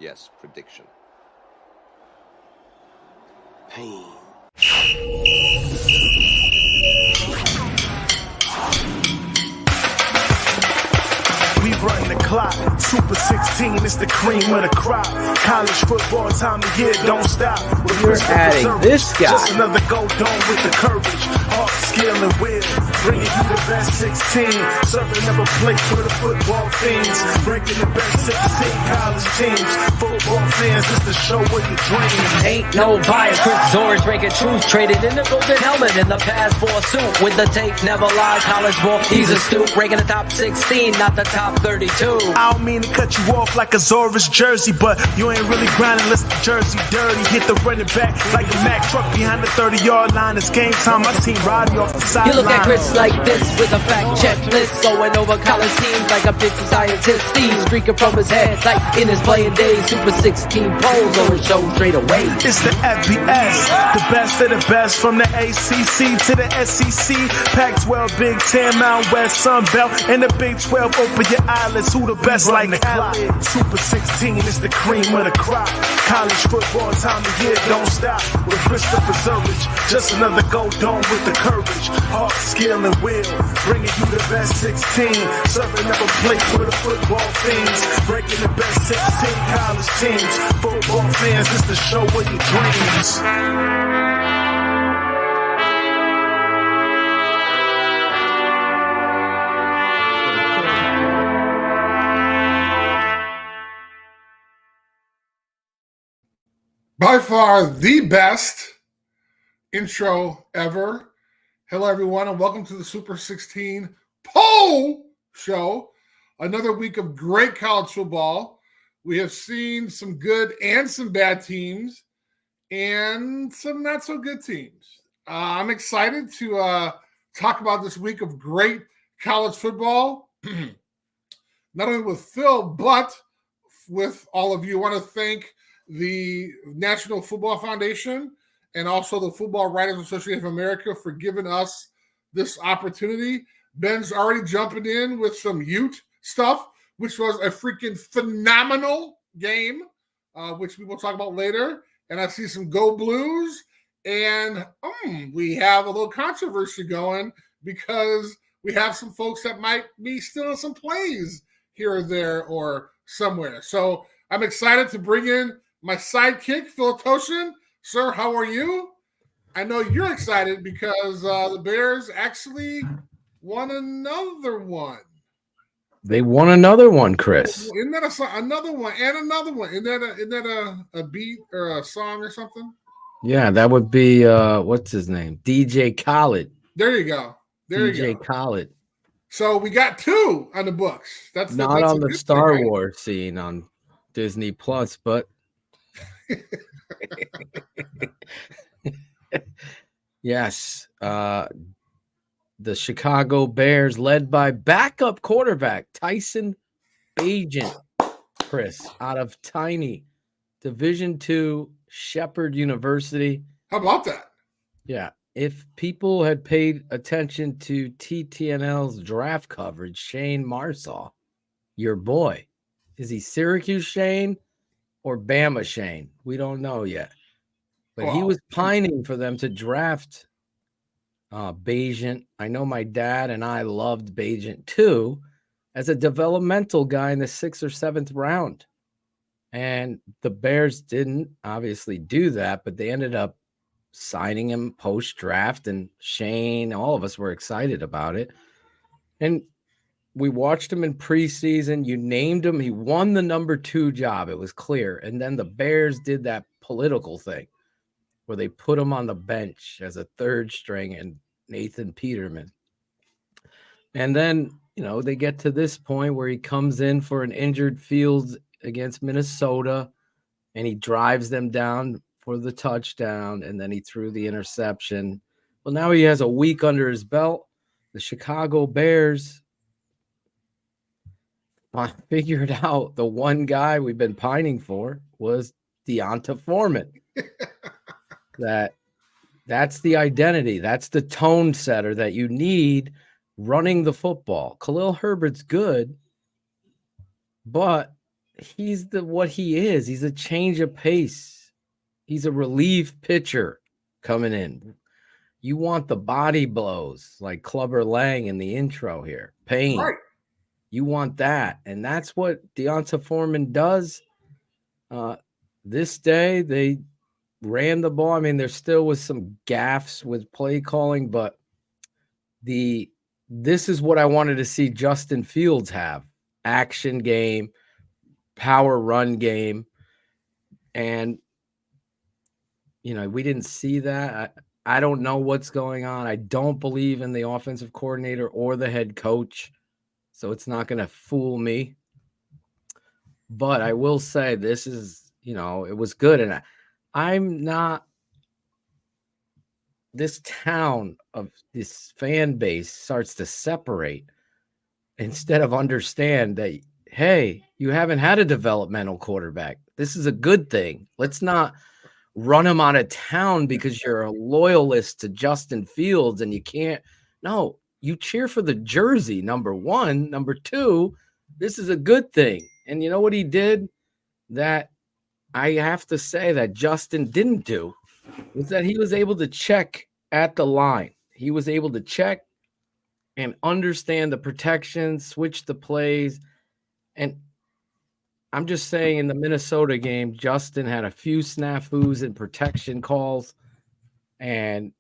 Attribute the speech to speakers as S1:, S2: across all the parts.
S1: Yes, prediction.
S2: Pain.
S3: We run the clock, Super 16 is the cream of the crop. College football time of year, don't stop.
S4: You're adding this guy.
S3: Just another go dome with the courage, heart, skill, and will. Bringing you the best 16, serving up a plate for the football fiends. Breaking the best 16 college teams. Football fans, it's the show with the dreams.
S5: Ain't no bias, Chris Zorich breaking truth. Traded in the golden helmet in the past for a suit. With the tape, never lie, college ball, he's a stoop. Breaking the top 16, not the top 32.
S3: I don't mean to cut you off like a Zorich jersey, but you ain't really grinding unless the jersey dirty. Hit the running back like a Mack truck behind the 30-yard line. It's game time. My team riding off the sideline.
S5: You look at Chris like this with a fact checklist, going over college teams like a 50 scientist. Steve streaking from his head like in his playing days. Super 16 polls on his show straight away.
S3: It's the FBS, the best of the best from the ACC to the SEC. Pac-12, Big Ten, Mountain West, Sun Belt, and the Big 12. Open your eyelids. Who the best like the Khaled? Super 16 is the cream of the crop. College football time of year, don't stop. With Christopher Zorich, just another go dome with the courage, heart, skill, and will. Bringing you the best 16, serving up a plate for the football fiends. Breaking the best 16 college teams. Football fans, it's the show with your dreams.
S6: By far the best intro ever. Hello, everyone, and welcome to the Super 16 Poll Show. Another week of great college football. We have seen some good and some bad teams and some not so good teams. I'm excited to talk about this week of great college football, not only with Phil, but with all of you. I want to thank the National Football Foundation and also the Football Writers Association of America for giving us this opportunity. Ben's already jumping in with some Ute stuff, which was a freaking phenomenal game, which we will talk about later. And I see some Go Blues, and we have a little controversy going because we have some folks that might be stealing some plays here or there or somewhere. So I'm excited to bring in my sidekick, Phil Toshin. Sir, how are you? I know you're excited because the Bears actually won another one.
S4: They won another one, Chris.
S6: Isn't that another one and another one? Isn't that a beat or a song or something?
S4: Yeah, that would be what's his name? DJ Khaled.
S6: There you go.
S4: DJ Khaled.
S6: So we got two on the books. That's
S4: not on the Star
S6: thing, right?
S4: Wars scene on Disney Plus, but yes, the Chicago Bears, led by backup quarterback Tyson Bagent, Chris, out of tiny Division II Shepherd University.
S6: How about that?
S4: Yeah. If people had paid attention to TTNL's draft coverage, Shane Marsaw, your boy, is he Syracuse Shane or Bama Shane? We don't know yet. But he was pining for them to draft Bagent. I know my dad and I loved Bagent too as a developmental guy in the 6th or 7th round. And the Bears didn't obviously do that, but they ended up signing him post-draft, and Shane, all of us were excited about it. And we watched him in preseason. You named him. He won the number 2 job. It was clear. And then the Bears did that political thing where they put him on the bench as a 3rd string and Nathan Peterman. And then, they get to this point where he comes in for an injured Fields against Minnesota, and he drives them down for the touchdown, and then he threw the interception. Well, now he has a week under his belt. The Chicago Bears figured out the one guy we've been pining for was Deonta Foreman. That's the identity. That's the tone setter that you need running the football. Khalil Herbert's good, but he's what he is. He's a change of pace. He's a relief pitcher coming in. You want the body blows like Clubber Lang in the intro here. Pain.
S6: Right.
S4: You want that. And that's what Deonta Foreman does. This day, they ran the ball. I mean, there still was some gaffes with play calling, but this is what I wanted to see Justin Fields have. Action game, power run game. And, we didn't see that. I don't know what's going on. I don't believe in the offensive coordinator or the head coach, so it's not going to fool me. But I will say this is, it was good. And I'm not – this town of this fan base starts to separate instead of understand that, hey, you haven't had a developmental quarterback. This is a good thing. Let's not – run him out of town because you're a loyalist to Justin Fields and you can't. No, you cheer for the jersey, number one. Number two, this is a good thing. And you know what he did that I have to say that Justin didn't do was that he was able to check at the line. He was able to check and understand the protection, switch the plays. And I'm just saying in the Minnesota game, Justin had a few snafus and protection calls. And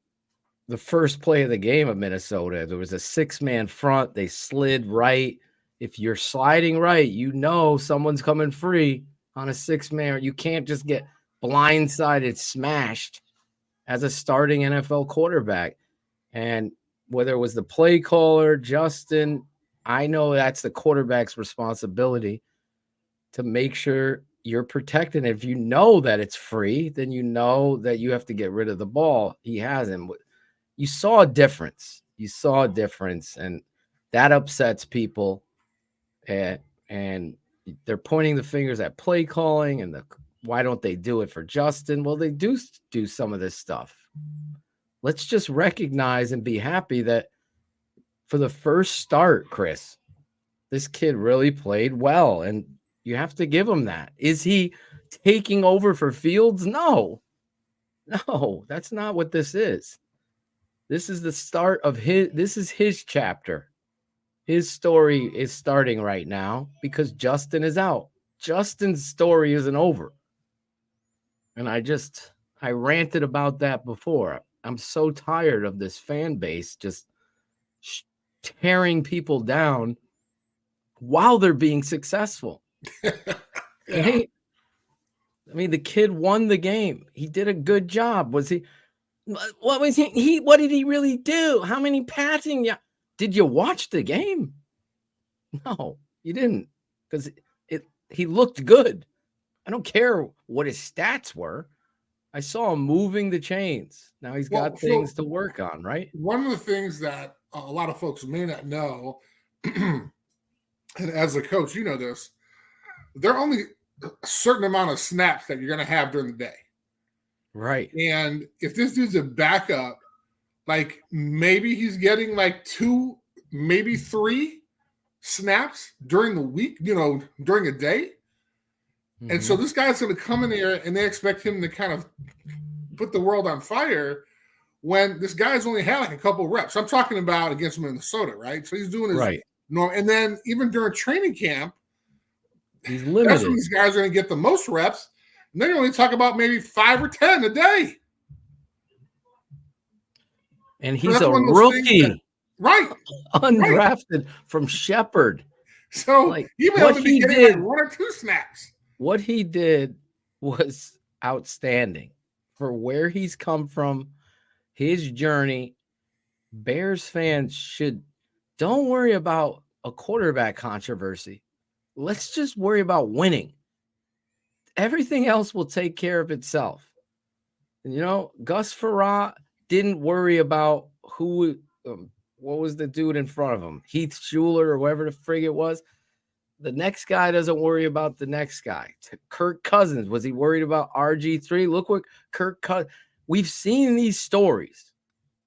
S4: the first play of the game of Minnesota, there was a 6-man front. They slid right. If you're sliding right, someone's coming free on a 6-man. You can't just get blindsided, smashed as a starting NFL quarterback. And whether it was the play caller, Justin, I know that's the quarterback's responsibility to make sure you're protected. If you know that it's free, then you know that you have to get rid of the ball. He hasn't. You saw a difference. And that upsets people. And they're pointing the fingers at play calling and why don't they do it for Justin? Well, they do some of this stuff. Let's just recognize and be happy that for the first start, Chris, this kid really played well. And you have to give him that. Is he taking over for Fields? No, that's not what this is. This is the start of his chapter. His story is starting right now because Justin is out. Justin's story isn't over. And I ranted about that before. I'm so tired of this fan base just tearing people down while they're being successful.
S6: Yeah.
S4: The kid won the game. He did a good job. What did he really do? How many passing? Did you watch the game? No, you didn't, because he looked good. I don't care what his stats were. I saw him moving the chains. Now he's got things to work on, right?
S6: One of the things that a lot of folks may not know, and as a coach, you know this, there are only a certain amount of snaps that you're going to have during the day.
S4: Right.
S6: And if this dude's a backup, like maybe he's getting like 2, maybe 3 snaps during the week, during a day. Mm-hmm. And so this guy's going to come in there and they expect him to kind of put the world on fire when this guy's only had like a couple reps. I'm talking about against Minnesota, right? So he's doing his
S4: right.
S6: normal. And then even during training camp,
S4: he's limited.
S6: That's when these guys are going to get the most reps. And then you only talk about maybe 5 or 10 a day.
S4: And he's a rookie.
S6: Right.
S4: Undrafted from Shepherd.
S6: So he may only be getting like 1 or 2 snaps.
S4: What he did was outstanding for where he's come from, his journey. Bears fans don't worry about a quarterback controversy. Let's just worry about winning. Everything else will take care of itself. And, Gus Frerotte didn't worry about what was the dude in front of him, Heath Schuler or whoever the frig it was. The next guy doesn't worry about the next guy. Kirk Cousins, was he worried about RG3? Look what Kirk Cousins. We've seen these stories.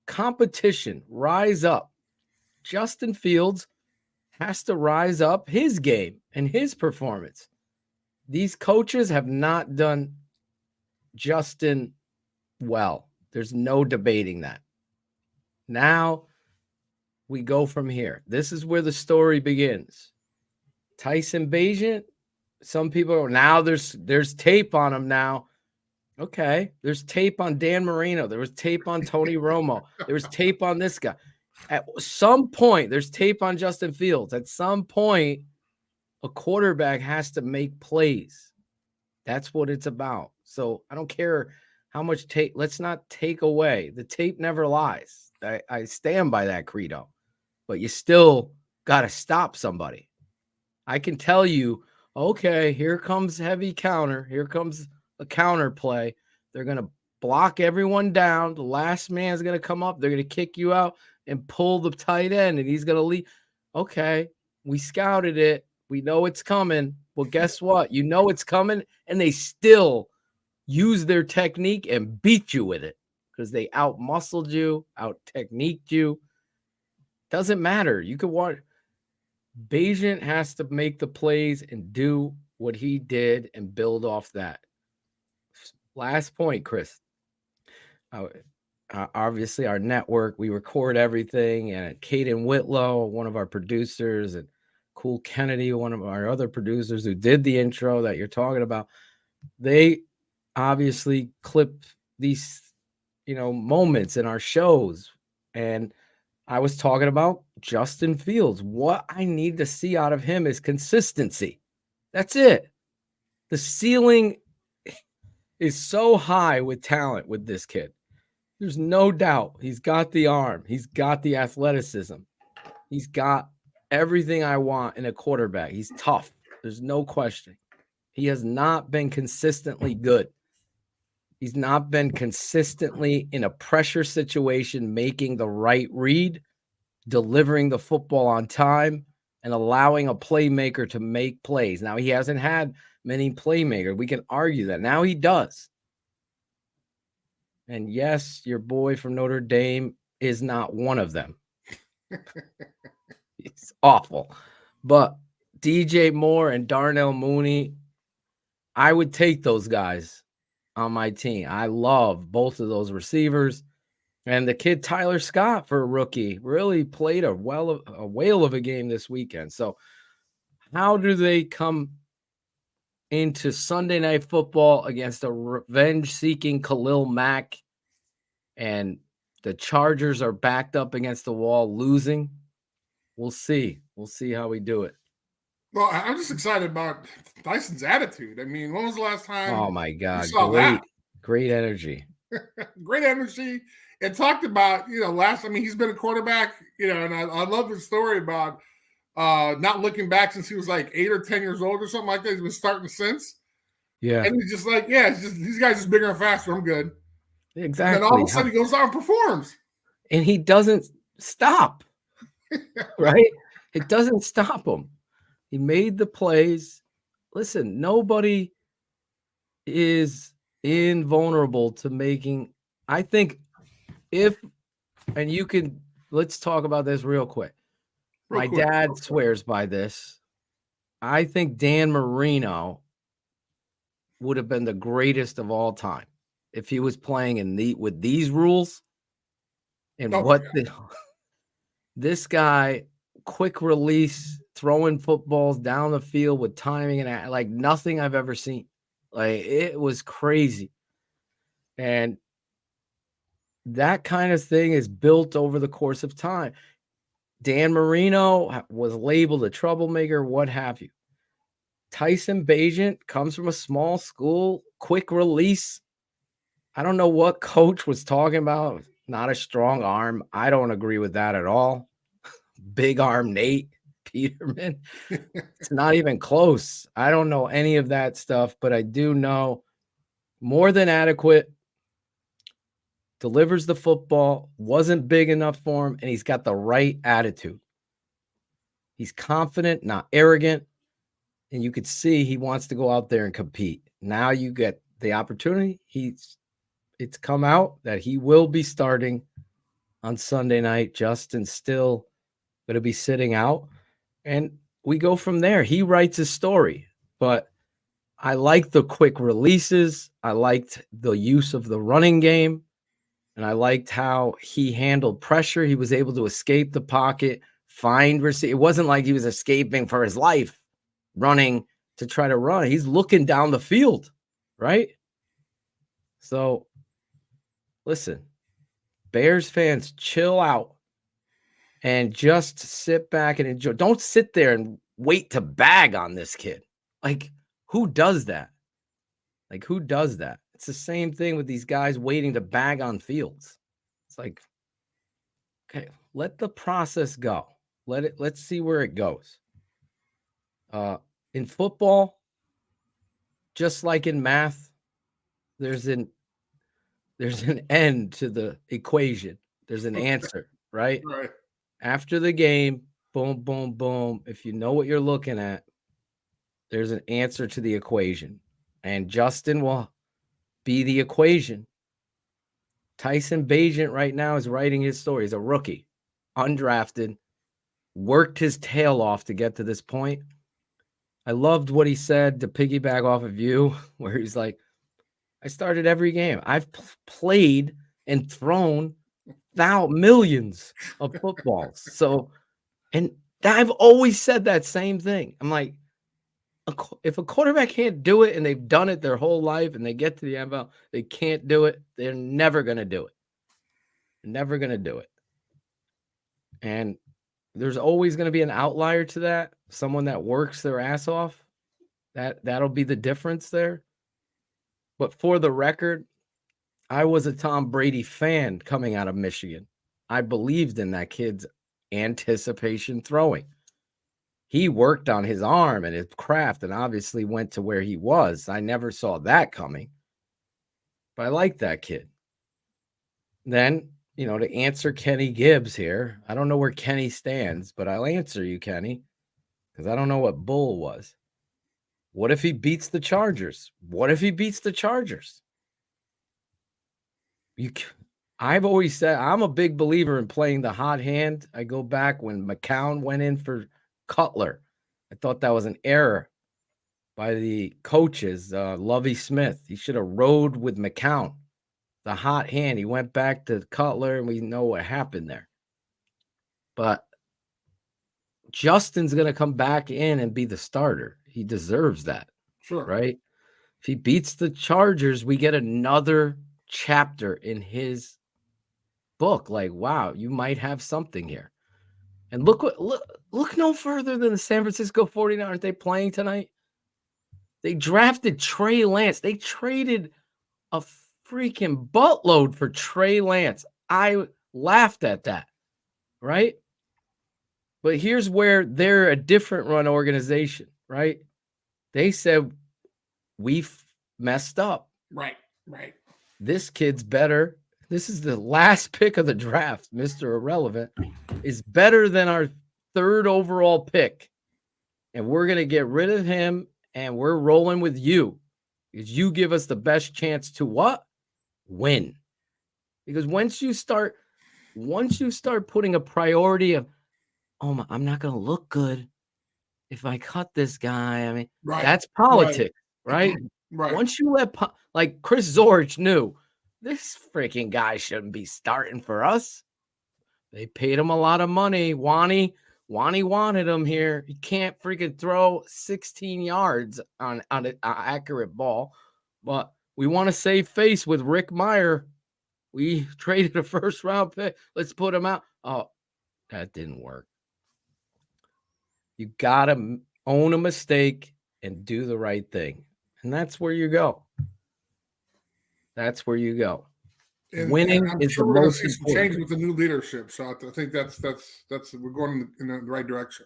S4: Competition, rise up. Justin Fields has to rise up his game and his performance. These coaches have not done Justin well. There's no debating that. Now we go from here. This is where the story begins. Tyson Bagent, some people now there's tape on him now. Okay, there's tape on Dan Marino. There was tape on Tony Romo. There was tape on this guy. At some point, there's tape on Justin Fields. At some point, a quarterback has to make plays. That's what it's about. So I don't care how much tape. Let's not take away. The tape never lies. I stand by that credo. But you still got to stop somebody. I can tell you, okay, here comes heavy counter. Here comes a counter play. They're going to block everyone down. The last man's going to come up. They're going to kick you out and pull the tight end, and he's going to leave. Okay, we scouted it. We know it's coming. Well, guess what? You know it's coming, and they still use their technique and beat you with it because they out-muscled you, out-techniqued you. Doesn't matter. You could watch. Bagent has to make the plays and do what he did and build off that. Last point, Chris. Obviously, our network, we record everything. And Caden Whitlow, one of our producers, and Cool Kennedy, one of our other producers who did the intro that you're talking about, they obviously clip these, moments in our shows. And I was talking about Justin Fields. What I need to see out of him is consistency. That's it. The ceiling is so high with talent with this kid. There's no doubt. He's got the arm. He's got the athleticism. He's got everything I want in a quarterback. He's tough. There's no question. He has not been consistently good. He's not been consistently in a pressure situation, making the right read, delivering the football on time, and allowing a playmaker to make plays. Now, he hasn't had many playmakers. We can argue that. Now he does. And yes, your boy from Notre Dame is not one of them. It's awful. But DJ Moore and Darnell Mooney, I would take those guys on my team. I love both of those receivers. And the kid Tyler Scott, for a rookie, really played a whale of a game this weekend. So how do they come into Sunday Night Football against a revenge-seeking Khalil Mack, and the Chargers are backed up against the wall losing? We'll see. We'll see how we do it.
S6: Well, I'm just excited about Tyson's attitude. I mean, when was the last time?
S4: Oh, my God.
S6: You saw that?
S4: Great energy.
S6: Great energy. And talked about, he's been a quarterback, and I love his story about not looking back since he was like 8 or 10 years old or something like that. He's been starting since.
S4: Yeah.
S6: And he's just like, it's just these guys are bigger and faster. I'm good.
S4: Exactly.
S6: And then all of a sudden he goes out and performs.
S4: And he doesn't stop. Right? It doesn't stop him. He made the plays. Listen, nobody is invulnerable to making. I think let's talk about this real quick. My dad swears by this. I think Dan Marino would have been the greatest of all time if he was playing with these rules. And this guy, quick release, throwing footballs down the field with timing and like nothing I've ever seen. Like, it was crazy. And that kind of thing is built over the course of time. Dan Marino was labeled a troublemaker, what have you. Tyson Bagent comes from a small school, quick release. I don't know what coach was talking about. Not a strong arm. I don't agree with that at all. Big arm Nate Peterman. It's not even close. I don't know any of that stuff, but I do know more than adequate. Delivers the football, wasn't big enough for him, and he's got the right attitude. He's confident, not arrogant, and you could see he wants to go out there and compete. Now you get the opportunity. It's come out that he will be starting on Sunday night. Justin's still going to be sitting out, and we go from there. He writes his story, but I liked the quick releases. I liked the use of the running game. And I liked how he handled pressure. He was able to escape the pocket, find receive. It wasn't like he was escaping for his life, running to try to run. He's looking down the field, right? So, listen, Bears fans, chill out and just sit back and enjoy. Don't sit there and wait to bag on this kid. Like, who does that? Who does that? It's the same thing with these guys waiting to bag on Fields. It's like, okay, let the process go. Let's see where it goes. In football, just like in math, there's an end to the equation. There's an answer, right?
S6: Right.
S4: After the game, boom, boom, boom. If you know what you're looking at, there's an answer to the equation. And Justin will be the equation. Tyson Bagent right now is writing his story. He's a rookie, undrafted, worked his tail off to get to this point. I loved what he said to piggyback off of you, where he's like, I started every game. I've played and thrown millions of footballs. So, and I've always said that same thing. I'm like, if a quarterback can't do it and they've done it their whole life and they get to the NFL, they can't do it, they're never going to do it. Never going to do it. And there's always going to be an outlier to that, someone that works their ass off. That'll be the difference there. But for the record, I was a Tom Brady fan coming out of Michigan. I believed in that kid's anticipation throwing. He worked on his arm and his craft and obviously went to where he was. I never saw that coming. But I like that kid. Then, to answer Kenny Gibbs here, I don't know where Kenny stands, but I'll answer you, Kenny, because I don't know what Bull was. What if he beats the Chargers? I've always said I'm a big believer in playing the hot hand. I go back when McCown went in for Cutler. I thought that was an error by the coaches, Lovie Smith. He should have rode with McCown. The hot hand. He went back to Cutler, and we know what happened there. But Justin's going to come back in and be the starter. He deserves that.
S6: Sure.
S4: Right? If he beats the Chargers, we get another chapter in his book. Like, wow, you might have something here. And look no further than the San Francisco 49ers. Aren't they playing tonight? They drafted Trey Lance. They traded a freaking buttload for Trey Lance. I laughed at that, right? But here's where they're a different run organization, right? They said, we've messed up.
S6: Right.
S4: This kid's better. This is the last pick of the draft, Mr. Irrelevant, is better than our third overall pick. And we're going to get rid of him, and we're rolling with you because you give us the best chance to what? Win. Because once you start putting a priority of, I'm not going to look good if I cut this guy. I mean, that's politics, right?
S6: Right.
S4: Once you like Chris Zorich knew, this freaking guy shouldn't be starting for us. They paid him a lot of money. Wani wanted him here. He can't freaking throw 16 yards on an accurate ball. But we want to save face with Rick Meyer. We traded a first-round pick. Let's put him out. Oh, that didn't work. You got to own a mistake and do the right thing. And that's where you go.
S6: And
S4: winning
S6: I'm
S4: is
S6: sure
S4: the
S6: we're going to
S4: most
S6: see some
S4: important.
S6: change with the new leadership. So I think that's we're going in the right direction.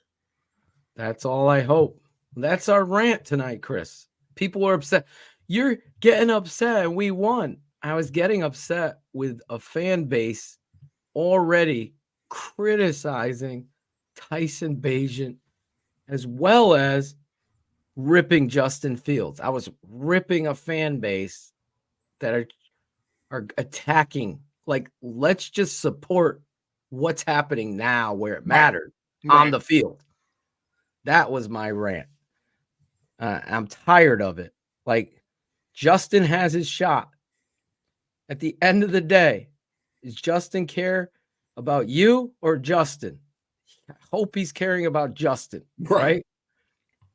S4: That's all I hope. That's our rant tonight, Chris. People are upset. You're getting upset and we won. I was getting upset with a fan base already criticizing Tyson Bagent as well as ripping Justin Fields. I was ripping a fan base that are attacking. Like, let's just support what's happening now where it mattered on
S6: Right.
S4: the field. That was my rant. I'm tired of it. Like, Justin has his shot. At the end of the day, does Justin care about you or Justin? I hope he's caring about Justin, right?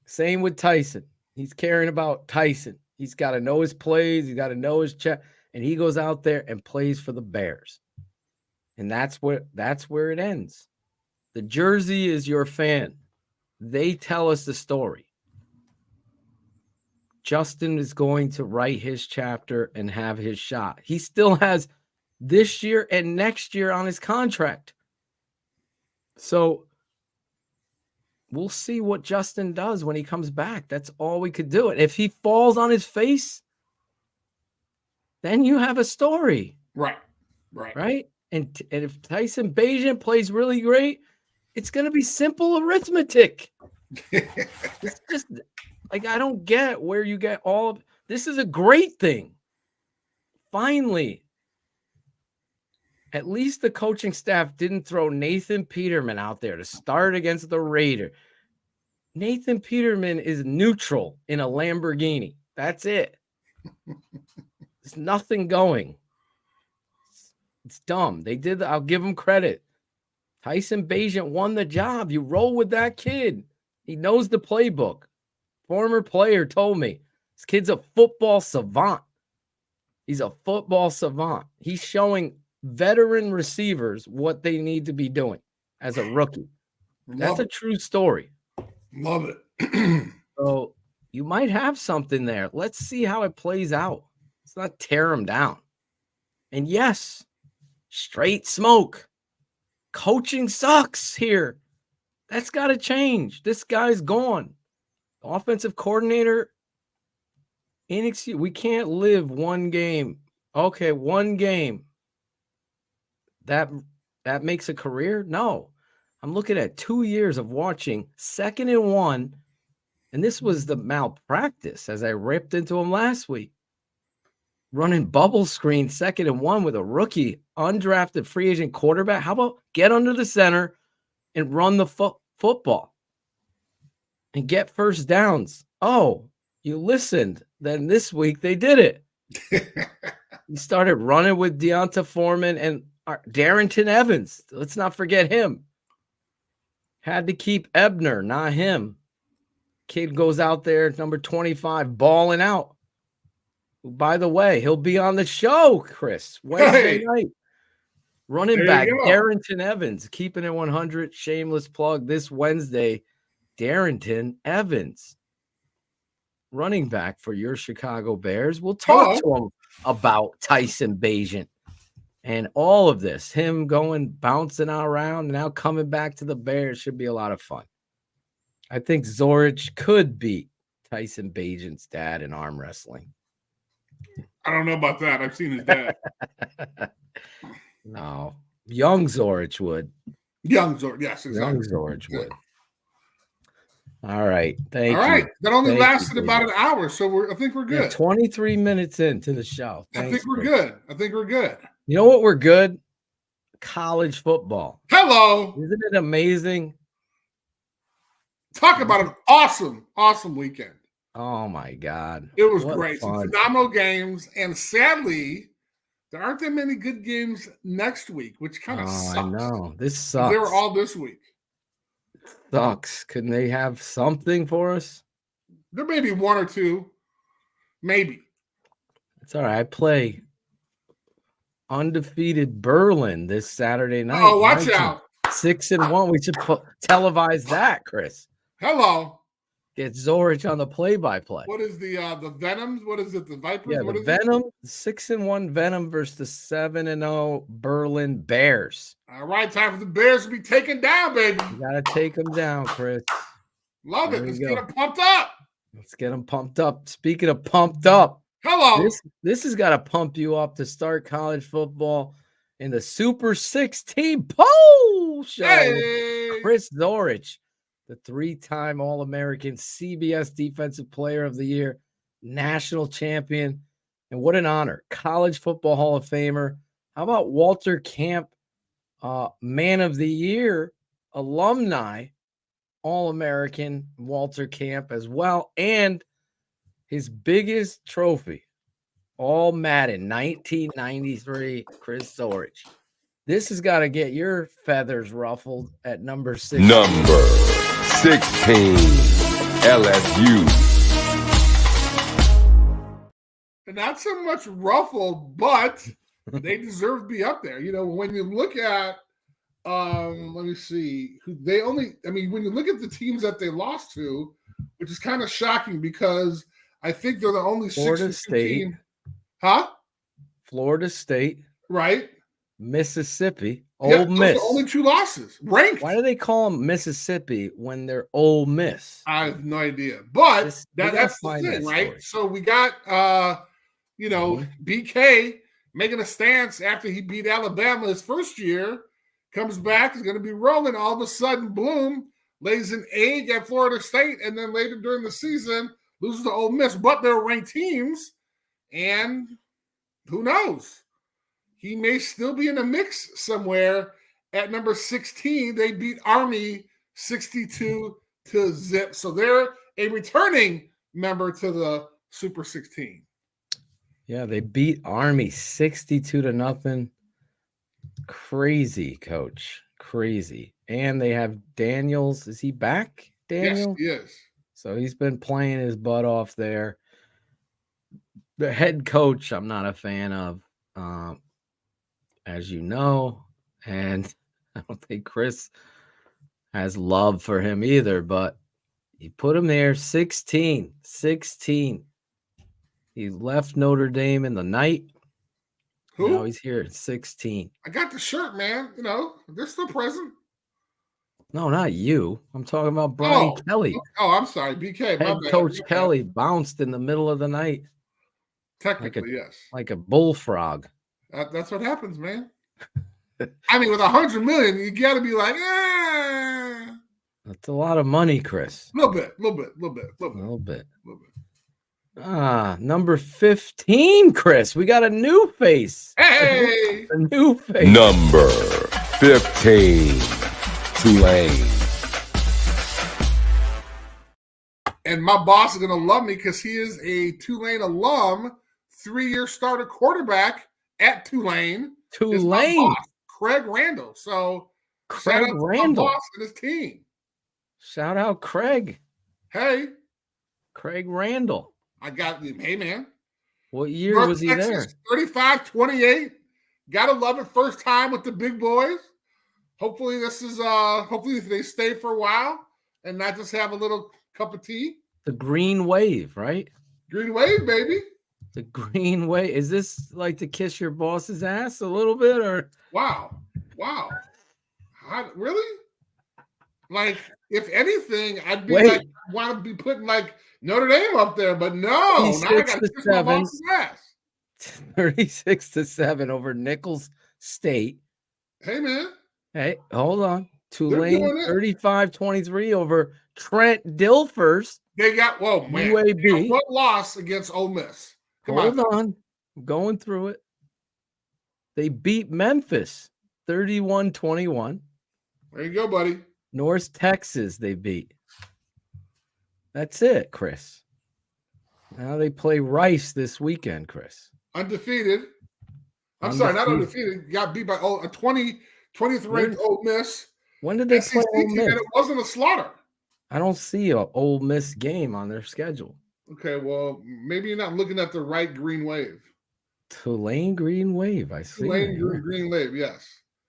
S4: Same with Tyson. He's caring about Tyson. He's got to know his plays. He's got to know his check. And he goes out there and plays for the Bears. And that's where it ends. The jersey is your fan. They tell us the story. Justin is going to write his chapter and have his shot. He still has this year and next year on his contract. So we'll see what Justin does when he comes back. That's all we could do. And if he falls on his face, then you have a story.
S6: Right.
S4: And if Tyson Bagent plays really great, it's going to be simple arithmetic. It's just like, I don't get where you get all of this. Is a great thing. Finally, at least the coaching staff didn't throw Nathan Peterman out there to start against the Raider. Nathan Peterman is neutral in a Lamborghini. That's it. There's nothing going. It's dumb. They did. I'll give them credit. Tyson Bagent won the job. You roll with that kid. He knows the playbook. Former player told me this kid's a football savant. He's a football savant. He's showing veteran receivers what they need to be doing as a rookie. That's a true story.
S6: Love it.
S4: So you might have something there. Let's see how it plays out. Let's not tear him down. And yes, straight smoke. Coaching sucks here. That's got to change. This guy's gone. Offensive coordinator, inexcusable. We can't live one game. Okay, one game. That makes a career? No. I'm looking at 2 years of watching 2nd and 1, and this was the malpractice as I ripped into him last week. Running bubble screen 2nd and 1 with a rookie, undrafted free agent quarterback. How about get under the center and run the football and get first downs? Oh, you listened. Then this week they did it. He started running with Deonta Foreman and Darrington Evans. Let's not forget him. Had to keep Ebner, not him. Kid goes out there, number 25, balling out. By the way, he'll be on the show, Chris, Wednesday night. Running back, Darrington Evans, keeping it 100. Shameless plug this Wednesday. Darrington Evans, running back for your Chicago Bears. We'll talk to him about Tyson Bagent and all of this. Him going, bouncing around, now coming back to the Bears should be a lot of fun. I think Zorich could beat Tyson Bagent's dad in arm wrestling.
S6: I don't know about that. I've seen his dad.
S4: No. Young Zorich would.
S6: Young Zorich, yes, exactly.
S4: Young Zorich would. All right. Thank you.
S6: All right. That only lasted about an hour, so I think we're good.
S4: 23 minutes into the show.
S6: I think we're good.
S4: You know what we're good? College football.
S6: Hello.
S4: Isn't it amazing?
S6: Talk about an awesome, awesome weekend.
S4: Oh, my God.
S6: It was great. Some phenomenal games. And sadly, there aren't that many good games next week, which kind of sucks.
S4: I know. This sucks.
S6: They were all this week.
S4: Sucks. Couldn't they have something for us?
S6: There may be one or two. Maybe.
S4: It's all right. I play undefeated Berlin this Saturday night.
S6: Oh, watch out.
S4: 6-1. We should televise that, Chris.
S6: Hello.
S4: Get Zorich on the play-by-play.
S6: What is the Venoms? What is it? The Vipers?
S4: Yeah,
S6: what
S4: the
S6: is
S4: Venom, 6-1 Venom versus the 7-0 Berlin Bears.
S6: All right, time for the Bears to be taken down, baby.
S4: You got to take them down, Chris.
S6: Love it. Let's get them pumped up.
S4: Let's get them pumped up. Speaking of pumped up,
S6: hello.
S4: This has got to pump you up to start college football in the Super 16 poll show.
S6: Hey.
S4: Chris Zorich, the 3-time All-American CBS Defensive Player of the Year, national champion, and what an honor. College Football Hall of Famer. How about Walter Camp, Man of the Year, alumni, All-American Walter Camp as well, and His biggest trophy, all Madden, 1993, Chris Zorich. This has got to get your feathers ruffled at number 16.
S1: Number 16, LSU.
S6: Not so much ruffled, but they deserve to be up there. You know, when you look at, let me see, when you look at the teams that they lost to, which is kind of shocking because I think they're the only
S4: Florida State
S6: team. Huh?
S4: Florida State.
S6: Right.
S4: Mississippi.
S6: Yeah,
S4: Ole Miss.
S6: Only 2 losses. Ranked.
S4: Why do they call them Mississippi when they're Ole Miss?
S6: I have no idea. But that's the thing, right?
S4: Story.
S6: So we got, BK making a stance after he beat Alabama his first year, comes back, is going to be rolling. All of a sudden, boom, lays an egg at Florida State, and then later during the season, loses to Ole Miss. But they're ranked teams, and who knows? He may still be in the mix somewhere. At number 16, they beat Army 62-0. So they're a returning member to the Super 16.
S4: Yeah, they beat Army 62-0. Crazy, coach. Crazy. And they have Daniels. Is he back, Daniel?
S6: Yes, he is.
S4: So he's been playing his butt off there. The head coach, I'm not a fan of, as you know. And I don't think Chris has love for him either, but he put him there 16. He left Notre Dame in the night.
S6: Who?
S4: Now he's here at 16.
S6: I got the shirt, man. You know, they're still present.
S4: No, not you. I'm talking about Brian Kelly.
S6: Oh, I'm sorry. BK.
S4: Head coach Kelly bounced in the middle of the night.
S6: Technically, yes.
S4: Like a bullfrog.
S6: That's what happens, man. I mean, with $100 million, you got to be like, eh.
S4: That's a lot of money, Chris.
S6: A little bit.
S4: Number 15, Chris. We got a new face.
S6: Hey!
S4: A new face.
S1: Number 15, Tulane.
S6: And my boss is going to love me because he is a Tulane alum, 3-year starter quarterback at Tulane.
S4: Tulane.
S6: Craig Randall. So,
S4: Craig Randall.
S6: My boss and his team.
S4: Shout out Craig.
S6: Hey.
S4: Craig Randall.
S6: I got him. Hey, man.
S4: What year was he there?
S6: 35-28. Gotta love it. First time with the big boys. Hopefully hopefully they stay for a while and not just have a little cup of tea.
S4: The Green Wave, right?
S6: Green Wave, baby.
S4: The Green Wave. Is this like to kiss your boss's ass a little bit, or?
S6: Wow. Really? Like, if anything, I'd be like, want to be putting like Notre Dame up there, but no. Now I got to kiss my boss's ass.
S4: 36-7 over Nicholls State.
S6: Hey, man.
S4: Hey, hold on. Tulane 35-23 over Trent Dilfers.
S6: They got
S4: UAB.
S6: What loss against Ole Miss?
S4: Hold on. I'm going through it. They beat Memphis 31-21.
S6: There you go, buddy.
S4: North Texas they beat. That's it, Chris. Now they play Rice this weekend, Chris.
S6: Undefeated. Sorry, not undefeated. Got beat by a 20th ranked Ole Miss.
S4: When did they play Ole Miss?
S6: And it wasn't a slaughter.
S4: I don't see a Ole Miss game on their schedule.
S6: Okay, well, maybe you're not looking at the right Green Wave.
S4: Tulane Green Wave, I see.
S6: Tulane Green Wave, yes.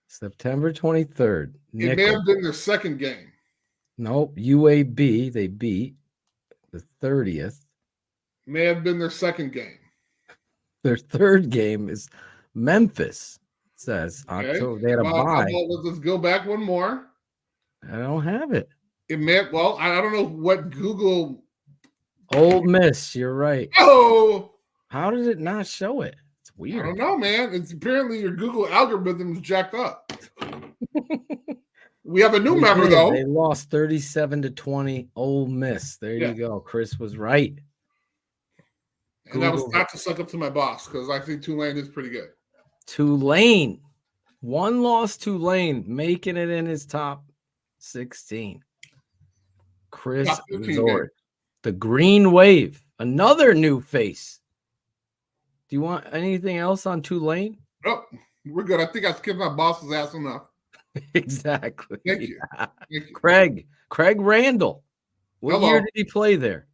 S4: September 23rd.
S6: It may have been their second game.
S4: Nope, UAB they beat the 30th.
S6: May have been their second game.
S4: Their third game is Memphis. It says October. They had a bye.
S6: Let's go back one more.
S4: I don't have it.
S6: It may I don't know what Google.
S4: Ole Miss, you're right.
S6: Oh,
S4: how did it not show it? It's weird.
S6: I don't know, man. It's apparently your Google algorithm is jacked up. We have a new member though.
S4: They lost 37-20. Ole Miss. There you go. Chris was right.
S6: And that was not to suck up to my boss because I think Tulane is pretty good.
S4: Tulane. One loss Tulane, making it in his top 16. Chris Zorich. The Green Wave. Another new face. Do you want anything else on Tulane?
S6: Oh, we're good. I think I skipped my boss's ass enough.
S4: Exactly.
S6: Thank you.
S4: Yeah.
S6: Thank you.
S4: Craig Randall. What year did he play there?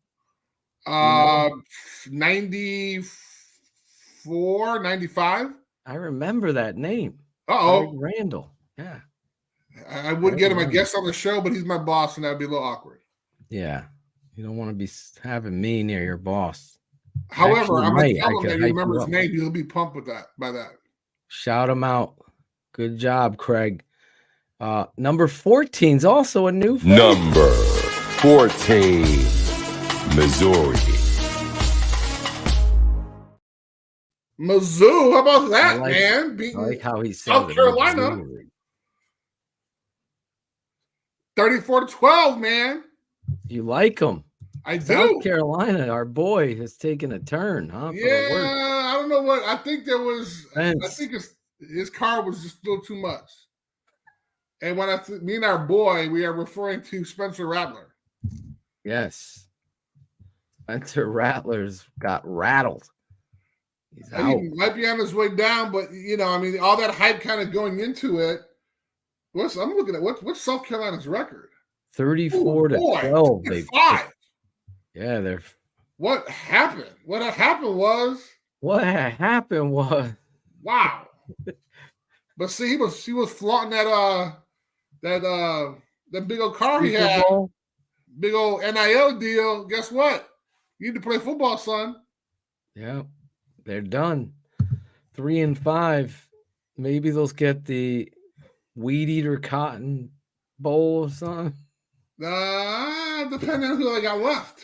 S6: 94, 95.
S4: I remember that name.
S6: Uh-oh.
S4: Craig Randall. Yeah.
S6: I would get him a guest on the show, but he's my boss, and that'd be a little awkward.
S4: Yeah. You don't want to be having me near your boss.
S6: However,
S4: Actually,
S6: I'm going to tell him
S4: could
S6: that you
S4: hype
S6: remember
S4: you
S6: his
S4: up.
S6: name. He'll be pumped by that.
S4: Shout him out. Good job, Craig. Number 14 is also a new face.
S1: Number 14, Missouri.
S6: Mizzou, how about that,
S4: I
S6: man? Beating
S4: like how he says
S6: South
S4: it,
S6: Carolina.
S4: Missouri.
S6: 34-12, man.
S4: You like him?
S6: I do.
S4: South Carolina, our boy, has taken a turn, huh? For the work.
S6: I don't know what. I think there was.
S4: Thanks.
S6: I think his car was just a little too much. And when I mean our boy, we are referring to Spencer Rattler.
S4: Yes. Spencer Rattler's got rattled. He's out.
S6: He might be on his way down, but all that hype kind of going into it. I'm looking at what's South Carolina's record?
S4: 34-12. They
S6: 5.
S4: Yeah, they're.
S6: What happened? What happened was. Wow. But see, he was flaunting that big old car he had, big old NIL deal. Guess what? You need to play football, son.
S4: Yeah, they're done. 3-5. Maybe they'll get the Weed Eater Cotton Bowl or something.
S6: Depending on who they got left.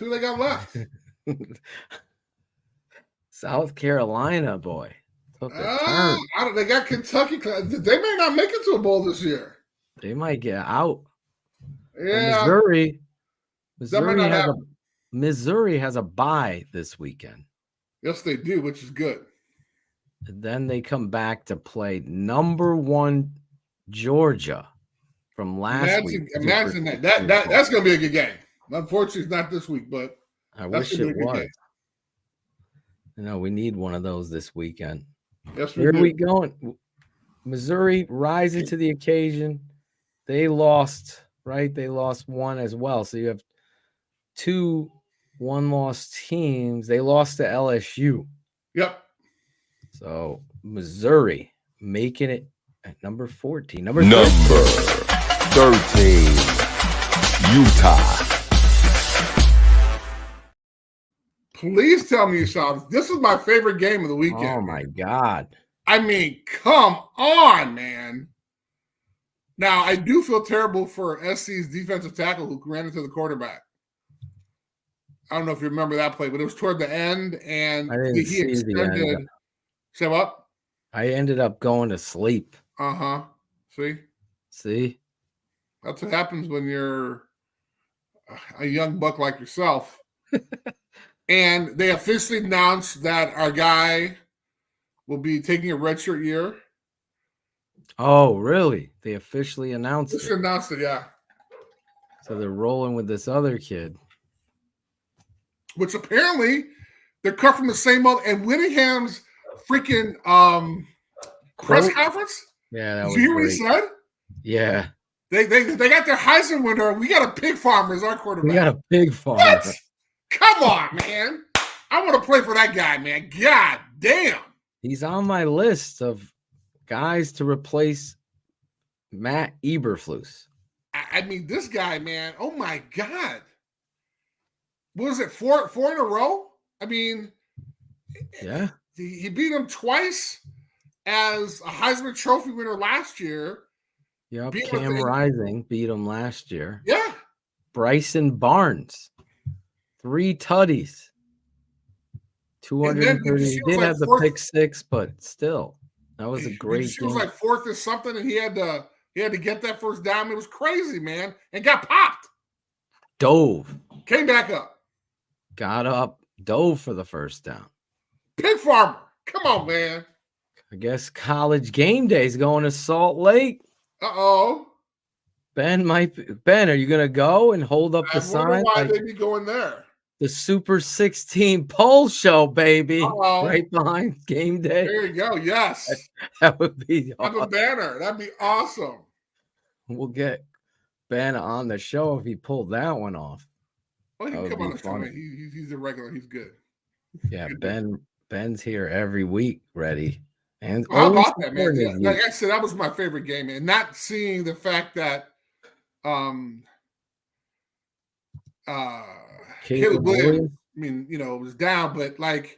S4: South Carolina, boy. Took a turn.
S6: They got Kentucky. They may not make it to a bowl this year.
S4: They might get out.
S6: Yeah.
S4: And Missouri has a bye this weekend.
S6: Yes, they do, which is good.
S4: And then they come back to play number 1 Georgia from last week.
S6: Imagine that. That's going to be a good game. Unfortunately, it's not this week, but
S4: I wish it was. We need one of those this weekend.
S6: Yes,
S4: Where are we going? Missouri rising to the occasion. They lost, right? They lost one as well. So you have 2 one-loss teams. They lost to LSU.
S6: Yep.
S4: So Missouri making it at number 14. Number
S1: 13, Utah.
S6: Please tell me something. This is my favorite game of the weekend.
S4: Oh, my God.
S6: I mean, come on, man. Now, I do feel terrible for SC's defensive tackle who ran into the quarterback. I don't know if you remember that play, but it was toward the end, and he extended. Say what?
S4: I ended up going to sleep.
S6: Uh-huh. See? That's what happens when you're a young buck like yourself. And they officially announced that our guy will be taking a redshirt year.
S4: Oh, really? They officially announced it.
S6: Announced it, yeah.
S4: So they're rolling with this other kid.
S6: Which apparently they're cut from the same mold. And Whittingham's freaking press conference.
S4: Yeah, that
S6: Did
S4: was
S6: you hear what
S4: great.
S6: he said?
S4: Yeah.
S6: They got their Heisman winner. We got a pig farmer as our quarterback.
S4: We got a pig farmer.
S6: What? Come on, man. I want to play for that guy, man. God damn.
S4: He's on my list of guys to replace Matt Eberflus.
S6: I mean, this guy, man. Oh my God. What was it? Four in a row? I mean,
S4: yeah.
S6: He beat him twice as a Heisman Trophy winner last year.
S4: Yep. Cam Rising beat him last year.
S6: Yeah.
S4: Bryson Barnes, 3 tutties. 230. He did have the pick 6, but still, that was a great game.
S6: She was like 4th or something, and he had to get that first down. It was crazy, man, and got popped.
S4: Dove.
S6: Came back up.
S4: Got up. Dove for the first down.
S6: Pig farmer. Come on, man.
S4: I guess college game day is going to Salt Lake.
S6: Uh-oh.
S4: Ben, are you going to go and hold up the sign?
S6: Why they be going there?
S4: The Super 16 poll show, baby.
S6: Uh-oh.
S4: Right behind game day.
S6: There you go. Yes.
S4: That would be
S6: Have a
S4: awesome.
S6: banner. That'd be awesome.
S4: We'll get Ben on the show if he pulled that one off.
S6: Well, he
S4: That
S6: can
S4: would
S6: come on
S4: be
S6: the show.
S4: funny.
S6: He's a regular. He's good.
S4: Yeah, Ben's here every week, ready. And
S6: Well, how
S4: always
S6: about that, man?
S4: supporting
S6: Yeah,
S4: his
S6: like
S4: week.
S6: I said, that was my favorite game, and not seeing the fact that Caleb Williams, I mean, was down, but like, I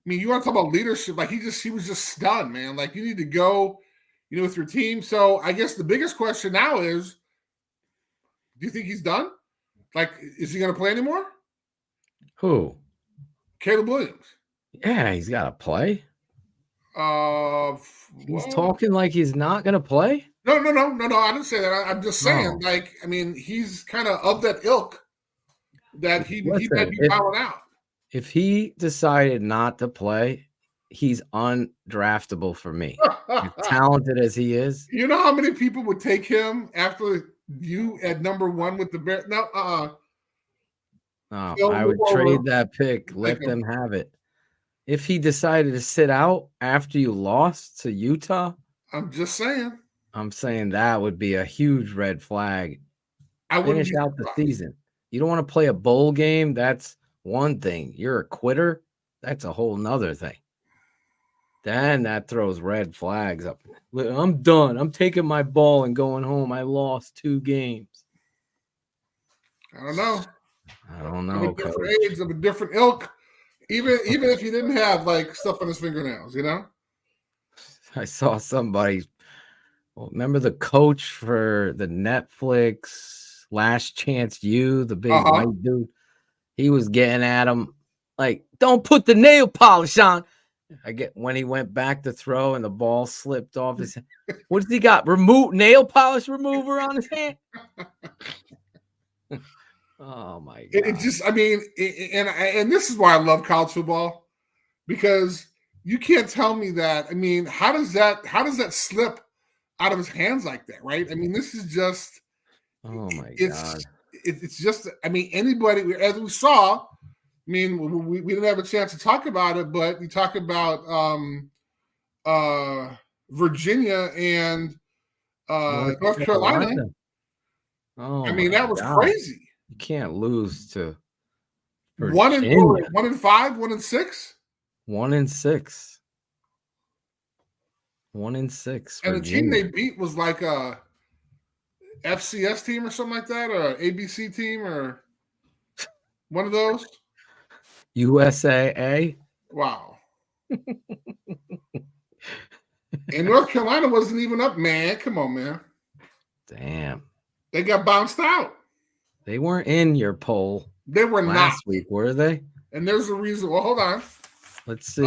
S6: mean, you want to talk about leadership? Like he was just stunned, man. Like you need to go, with your team. So I guess the biggest question now is, do you think he's done? Like, is he going to play anymore?
S4: Who?
S6: Caleb Williams.
S4: Yeah, he's got to play. He's
S6: Well,
S4: talking like he's not going to play.
S6: No. I didn't say that. I'm just saying, like, I mean, he's kind of that ilk that he might be bowing out.
S4: If he decided not to play, he's undraftable for me. As talented as he is.
S6: You know how many people would take him after you at number 1 with the Bears? No,
S4: I would trade that pick. Let them have it. If he decided to sit out after you lost to Utah,
S6: I'm just saying.
S4: I'm saying that would be a huge red flag. Finish out the season. You don't want to play a bowl game. That's one thing. You're a quitter. That's a whole nother thing. Then that throws red flags up. I'm done. I'm taking my ball and going home. I lost 2 games.
S6: I don't know.
S4: Of
S6: a different age, of a different ilk. Even if he didn't have like stuff on his fingernails,
S4: I saw somebody. Well, remember the coach for the Netflix Last Chance U, the big white dude? He was getting at him like, "Don't put the nail polish on." I get when he went back to throw and the ball slipped off his hand. What does he got? Nail polish remover on his hand? Oh my God!
S6: It just, I mean, and this is why I love college football, because you can't tell me that. I mean, how does that slip out of his hands like that, right? I mean, this is just.
S4: Oh my God!
S6: It's just. I mean, anybody, as we saw. I mean, we didn't have a chance to talk about it, but you talk about Virginia and North Carolina.
S4: Oh,
S6: I mean, that was crazy.
S4: You can't lose to
S6: Virginia. 1-5, 1-6?
S4: 1-6. 1-6.
S6: And the team they beat was like a FCS team or something like that, or an ABC team, or one of those.
S4: USAA.
S6: Wow. And North Carolina wasn't even up, man. Come on, man.
S4: Damn.
S6: They got bounced out.
S4: They weren't in your poll.
S6: They were
S4: last week, were they?
S6: And there's a reason. Well, hold on.
S4: Let's see.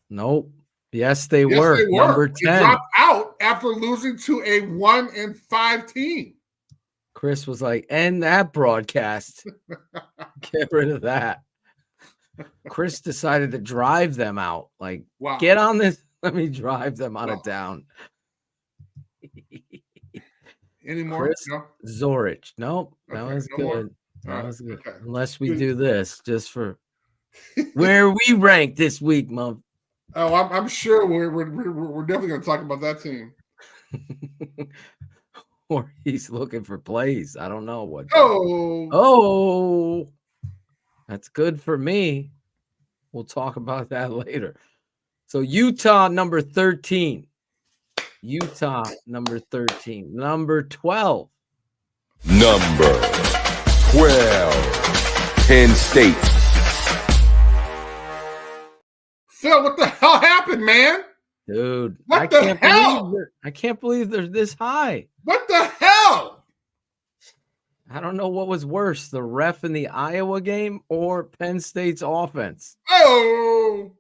S6: Nope.
S4: Yes, they were.
S6: They were.
S4: Number 10.
S6: They dropped out after losing to a 1-5 team.
S4: Chris was like, end that broadcast. Get rid of that. Chris decided to drive them out. Like, wow. Get on this. Let me drive them out of town.
S6: Any more?
S4: Chris Zorich. Nope. That was good. That was good. Okay. Unless we do this just for where we rank this week, Mom.
S6: Oh, I'm sure we're definitely going to talk about that team.
S4: Or he's looking for plays. I don't know what.
S6: Oh,
S4: that's good for me. We'll talk about that later. So Utah number 13. Utah number 13. Number 12.
S1: Number 12. Penn State.
S6: Phil, what the hell happened, man?
S4: Dude,
S6: what the hell?
S4: I can't believe they're this high.
S6: What the hell?
S4: I don't know what was worse, the ref in the Iowa game or Penn State's offense.
S6: Oh,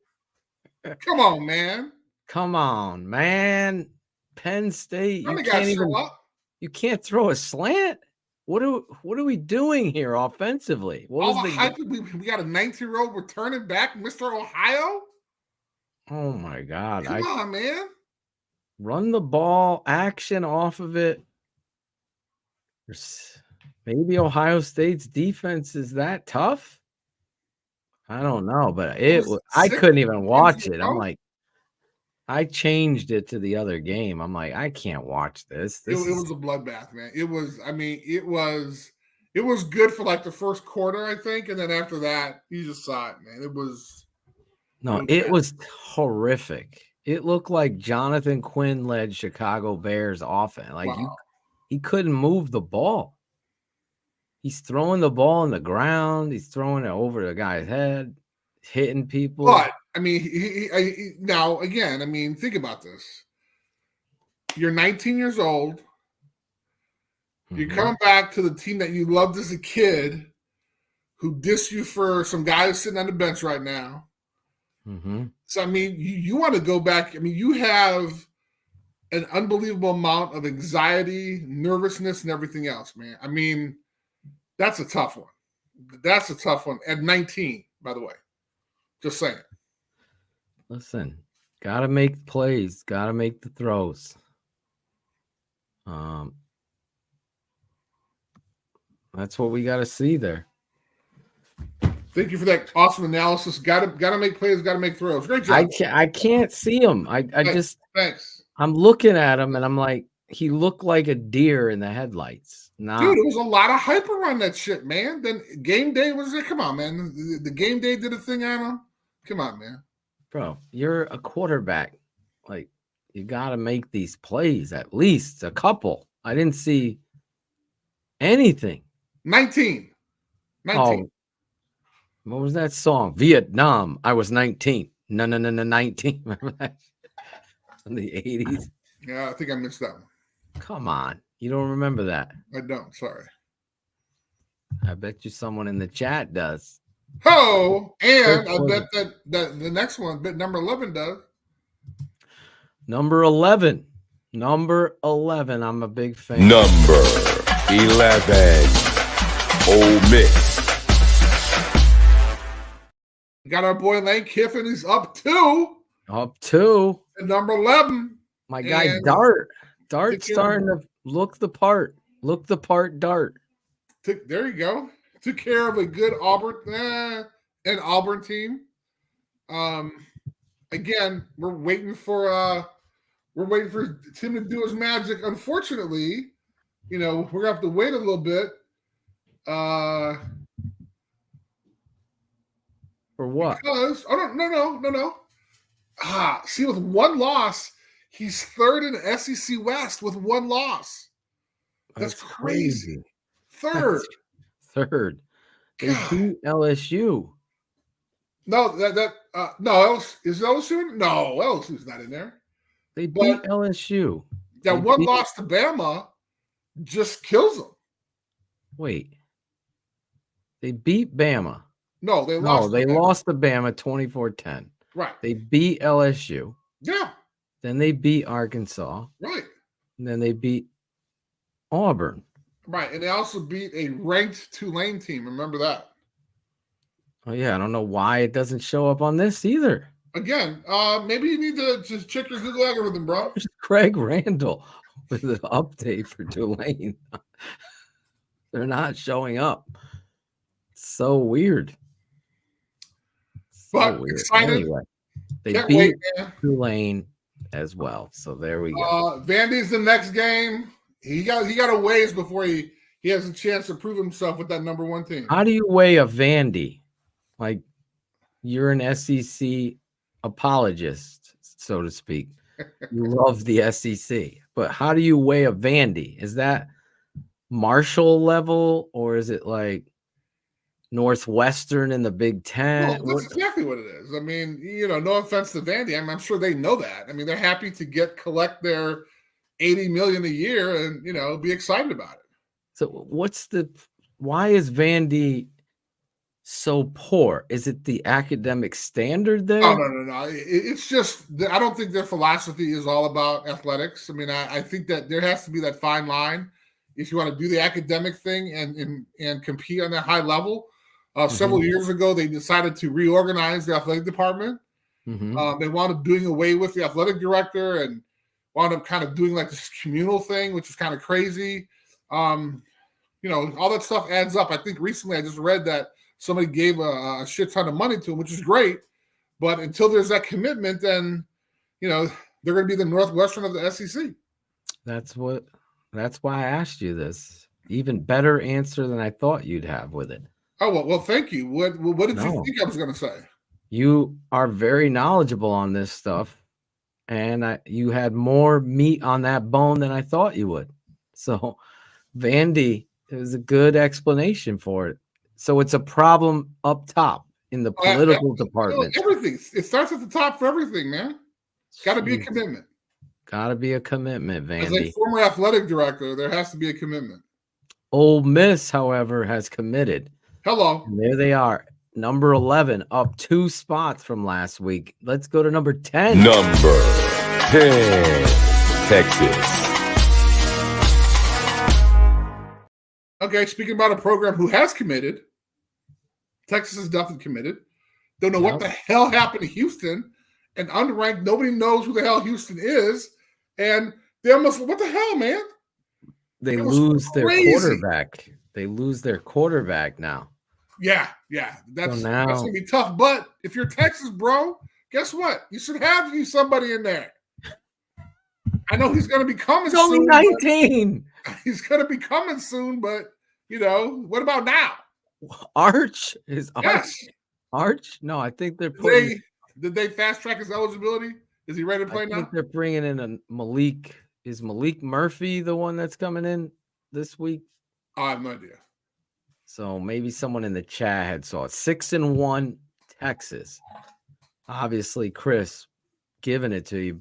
S6: come on, man.
S4: Come on, man. Penn State, you can't throw a slant. What are we doing here offensively?
S6: We got a 19-year-old returning back, Mr. Ohio.
S4: Oh my God!
S6: Come on, man.
S4: Run the ball, action off of it. Maybe Ohio State's defense is that tough. I don't know, but I couldn't even watch it. I'm like, I changed it to the other game. I'm like, I can't watch this.
S6: It was a bloodbath, man. It was. I mean, it was good for like the first quarter, I think, and then after that, you just saw it, man. It was
S4: horrific. It looked like Jonathan Quinn led Chicago Bears offense. Like he couldn't move the ball. He's throwing the ball on the ground. He's throwing it over the guy's head, hitting people.
S6: But I mean, now again, I mean, think about this. You're 19 years old. You're coming back to the team that you loved as a kid, who dissed you for some guy who's sitting on the bench right now.
S4: Mm-hmm.
S6: So, I mean, you want to go back. I mean, you have an unbelievable amount of anxiety, nervousness, and everything else, man. I mean, that's a tough one. That's a tough one. At 19, by the way. Just saying.
S4: Listen, got to make plays. Got to make the throws. That's what we got to see there.
S6: Thank you for that awesome analysis. Got to make plays. Got to make throws. Great job.
S4: I can't see him.
S6: Thanks.
S4: I'm looking at him and I'm like, he looked like a deer in the headlights. Nah.
S6: Dude, it was a lot of hype around that shit, man. Then game day was there. Come on, man. The game day did a thing on him. Come on, man.
S4: Bro, you're a quarterback. Like, you got to make these plays, at least a couple. I didn't see anything.
S6: 19.
S4: Oh, what was that song? Vietnam. I was 19. No, 19. Remember that? In the 80s.
S6: Yeah, I think I missed that one.
S4: Come on. You don't remember that?
S6: I don't. Sorry.
S4: I bet you someone in the chat does.
S6: Oh, and I bet that the next one, but number 11 does.
S4: Number 11. I'm a big fan.
S1: Number 11. Ole Miss.
S6: We got our boy Lane Kiffin. He's up 2.
S4: And
S6: number 11.
S4: My guy Dart. Dart's starting to look the part. Dart.
S6: There you go. Took care of a good Auburn team. Again, we're waiting for Tim to do his magic. Unfortunately, we're gonna have to wait a little bit.
S4: For what?
S6: Because no. See, with one loss, he's third in the SEC West with one loss. That's crazy. Third.
S4: They beat LSU.
S6: No, no, is LSU? No, LSU's not in there.
S4: They beat LSU.
S6: That one loss to Bama just kills them.
S4: Wait. They beat Bama.
S6: No, they lost.
S4: They lost to Bama 24-10.
S6: Right.
S4: They beat LSU.
S6: Yeah.
S4: Then they beat Arkansas.
S6: Right.
S4: And then they beat Auburn.
S6: Right. And they also beat a ranked Tulane team. Remember that.
S4: Oh, yeah. I don't know why it doesn't show up on this either.
S6: Again, maybe you need to just check your Google algorithm, bro.
S4: There's Craig Randall with an update for Tulane. They're not showing up. So weird.
S6: But excited.
S4: Anyway, they beat Tulane as well. So there we go.
S6: Vandy's the next game. He got a ways before he has a chance to prove himself with that number 1 team.
S4: How do you weigh a Vandy? Like, you're an SEC apologist, so to speak. You love the SEC, but how do you weigh a Vandy? Is that Marshall level, or is it like Northwestern in the Big Ten?
S6: Well, that's exactly what it is. I mean, no offense to Vandy. I'm sure they know that. I mean, they're happy to collect their $80 million a year and, be excited about it.
S4: So why is Vandy so poor? Is it the academic standard there?
S6: Oh, no. It's just, I don't think their philosophy is all about athletics. I mean, I think that there has to be that fine line. If you want to do the academic thing and compete on that high level. Several years ago, they decided to reorganize the athletic department. They wound up doing away with the athletic director and wound up kind of doing like this communal thing, which is kind of crazy. all that stuff adds up. I think recently I just read that somebody gave a shit ton of money to him, which is great. But until there's that commitment, then, they're going to be the Northwestern of the SEC.
S4: That's why I asked you this. Even better answer than I thought you'd have with it.
S6: Oh, well, thank you. What did you think I was going to say?
S4: You are very knowledgeable on this stuff, and you had more meat on that bone than I thought you would. So, Vandy, it was a good explanation for it. So it's a problem up top in the political department.
S6: Everything. It starts at the top for everything, man. Got to be a commitment.
S4: Got to be a commitment, Vandy.
S6: As a former athletic director, there has to be a commitment.
S4: Ole Miss, however, has committed.
S6: Hello.
S4: And there they are. Number 11, up 2 spots from last week. Let's go to number 10.
S1: Number 10, Texas.
S6: Okay, speaking about a program who has committed, Texas is definitely committed. Don't know what the hell happened to Houston. And unranked, nobody knows who the hell Houston is. And they almost, what the hell, man?
S4: They lose their quarterback. They lose their quarterback now.
S6: Yeah. That's going to be tough. But if you're Texas, bro, guess what? You should have somebody in there. I know he's going to be coming soon.
S4: He's only 19.
S6: He's going to be coming soon, but, what about now?
S4: Arch? Is Arch?
S6: Yes.
S4: Arch? No, I think they're putting...
S6: Did they fast track his eligibility? Is he ready to play now? I think
S4: they're bringing in a Malik. Is Malik Murphy the one that's coming in this week?
S6: I have no idea.
S4: So maybe someone in the chat had saw it. 6-1 Texas. Obviously, Chris giving it to you.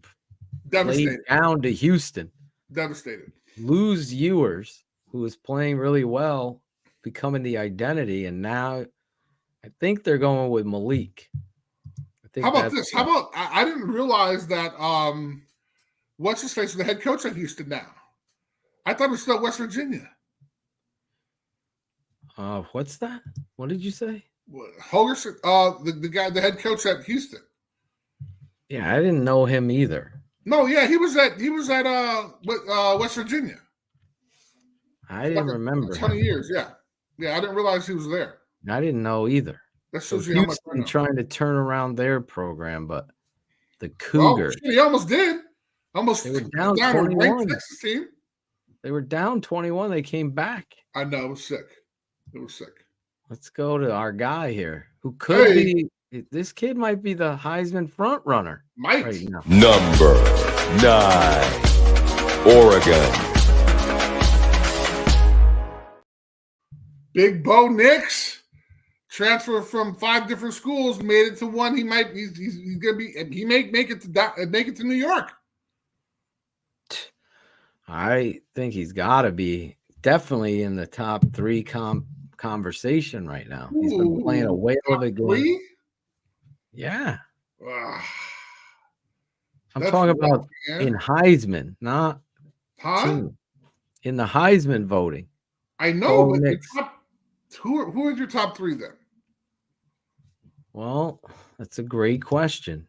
S6: Devastated.
S4: Down to Houston.
S6: Devastated.
S4: Lose Ewers, who was playing really well, becoming the identity, and now I think they're going with Malik.
S6: How about this? How about I didn't realize that what's his face is the head coach at Houston now. I thought it was still West Virginia.
S4: What's that? What did you say?
S6: Holgerson, the guy, the head coach at Houston.
S4: Yeah, I didn't know him either.
S6: No, yeah, he was at West Virginia.
S4: I didn't remember.
S6: 20 years, yeah. I didn't realize he was there.
S4: I didn't know either.
S6: That shows you how much I know.
S4: Trying to turn around their program, but the Cougars.
S6: He almost did. Almost
S4: they were down 21. Texas team. They were down 21. They came back.
S6: I know. It was sick.
S4: Let's go to our guy here, who could be. This kid might be the Heisman front runner.
S6: Right
S1: now. Number 9, Oregon.
S6: Big Bo Nix. Transfer from 5 different schools, made it to one. He may make it to New York.
S4: I think he's got to be definitely in the top 3 conversation right now. He's been playing a whale of a game.
S6: 3?
S4: Yeah. I'm talking about in Heisman, not team. In the Heisman voting.
S6: I know, but who is your top 3 then?
S4: Well, that's a great question.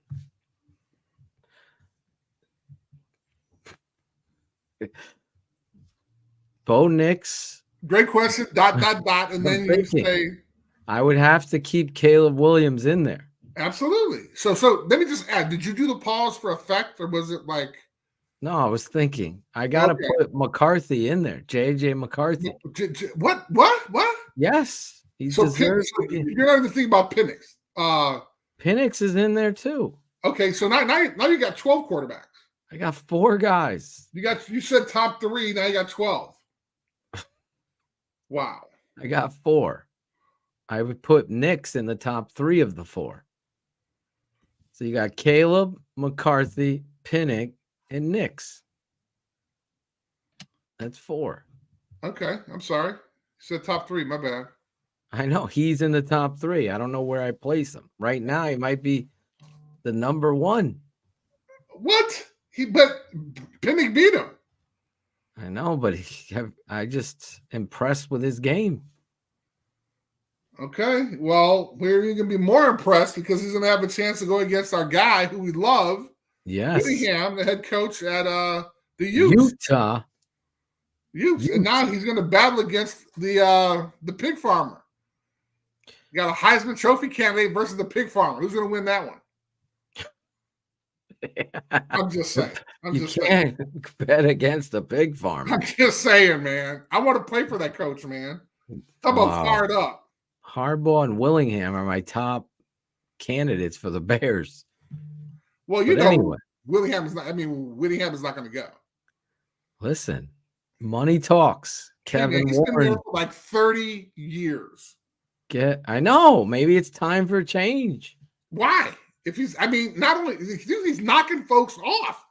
S4: Bo Nix.
S6: Great question. ... And then you say
S4: I would have to keep Caleb Williams in there.
S6: Absolutely. So let me just add, did you do the pause for effect, or was it like?
S4: No, I was thinking I gotta put McCarthy in there. JJ McCarthy.
S6: What?
S4: Yes. He
S6: so
S4: deserves
S6: you're not even thinking about Penix.
S4: Penix is in there too.
S6: Okay, so now you got 12 quarterbacks.
S4: I got 4 guys.
S6: You said top 3, now you got 12. Wow.
S4: I got 4. I would put Nix in the top 3 of the 4. So you got Caleb, McCarthy, Penix, and Nix. That's 4.
S6: Okay, I'm sorry. You said top 3, my bad.
S4: I know he's in the top 3. I don't know where I place him. Right now, he might be the number 1.
S6: What? But Penix beat him.
S4: I know, but I just impressed with his game.
S6: Okay, well, we're going to be more impressed because he's going to have a chance to go against our guy who we love.
S4: Yes.
S6: Whittingham, the head coach at the Utes.
S4: Utah.
S6: Utes. And now he's going to battle against the pig farmer. You got a Heisman Trophy candidate versus the pig farmer. Who's going to win that one? I'm just saying.
S4: You can't bet against the pig farmer.
S6: I'm just saying, man. I want to play for that coach, man. Talk about fired up.
S4: Harbaugh and Willingham are my top candidates for the Bears.
S6: Well, anyway, Willingham is not going to go.
S4: Listen, money talks. Kevin
S6: he's
S4: Warren
S6: been there for like 30 years.
S4: I know. Maybe it's time for a change.
S6: Why? If not only he's knocking folks off,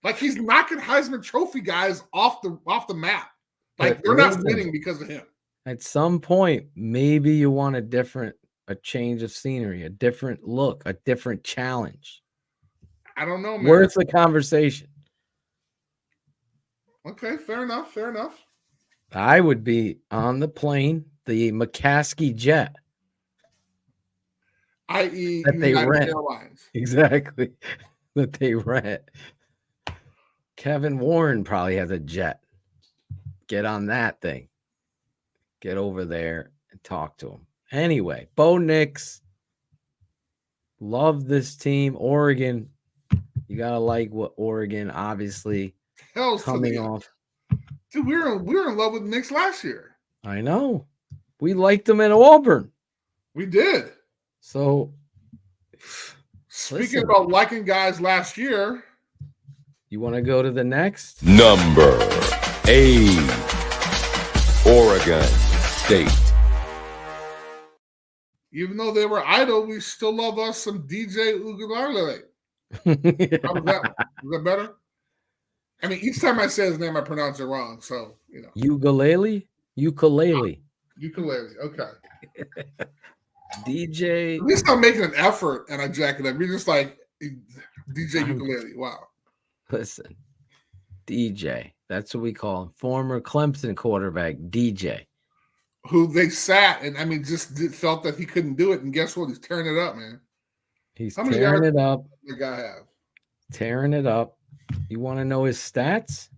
S6: like he's knocking Heisman Trophy guys off the map. Like they're not winning because of him. At
S4: some point, maybe you want a change of scenery, a different look, a different challenge.
S6: I don't know, man.
S4: Worth the conversation.
S6: Okay, fair enough.
S4: I would be on the plane, the McCaskey jet.
S6: i.e.
S4: that they rent.
S6: Airlines.
S4: Exactly. That they rent. Kevin Warren probably has a jet. Get on that thing. Get over there and talk to him. Anyway, Bo Nix. Love this team. Oregon. You gotta like what Oregon, obviously, coming off.
S6: Dude, we were in love with Nix last year.
S4: I know. We liked them at Auburn.
S6: We did.
S4: So,
S6: speaking about liking guys last year,
S4: you want to go to the next?
S1: Number 8, Oregon State.
S6: Even though they were idle, we still love us some DJ Uiagalelei. Was that better? I mean, each time I say his name, I pronounce it wrong. So,
S4: Ukulele?
S6: Ukulele. Okay.
S4: DJ.
S6: At least I'm making an effort and I jack it up. You're just like DJ Ukulele. Wow.
S4: Listen, DJ. That's what we call him. Former Clemson quarterback, DJ.
S6: Who they sat and just felt that he couldn't do it. And guess what? He's tearing it up, man.
S4: He's tearing it up.
S6: The guy have
S4: tearing it up. You want to know his stats?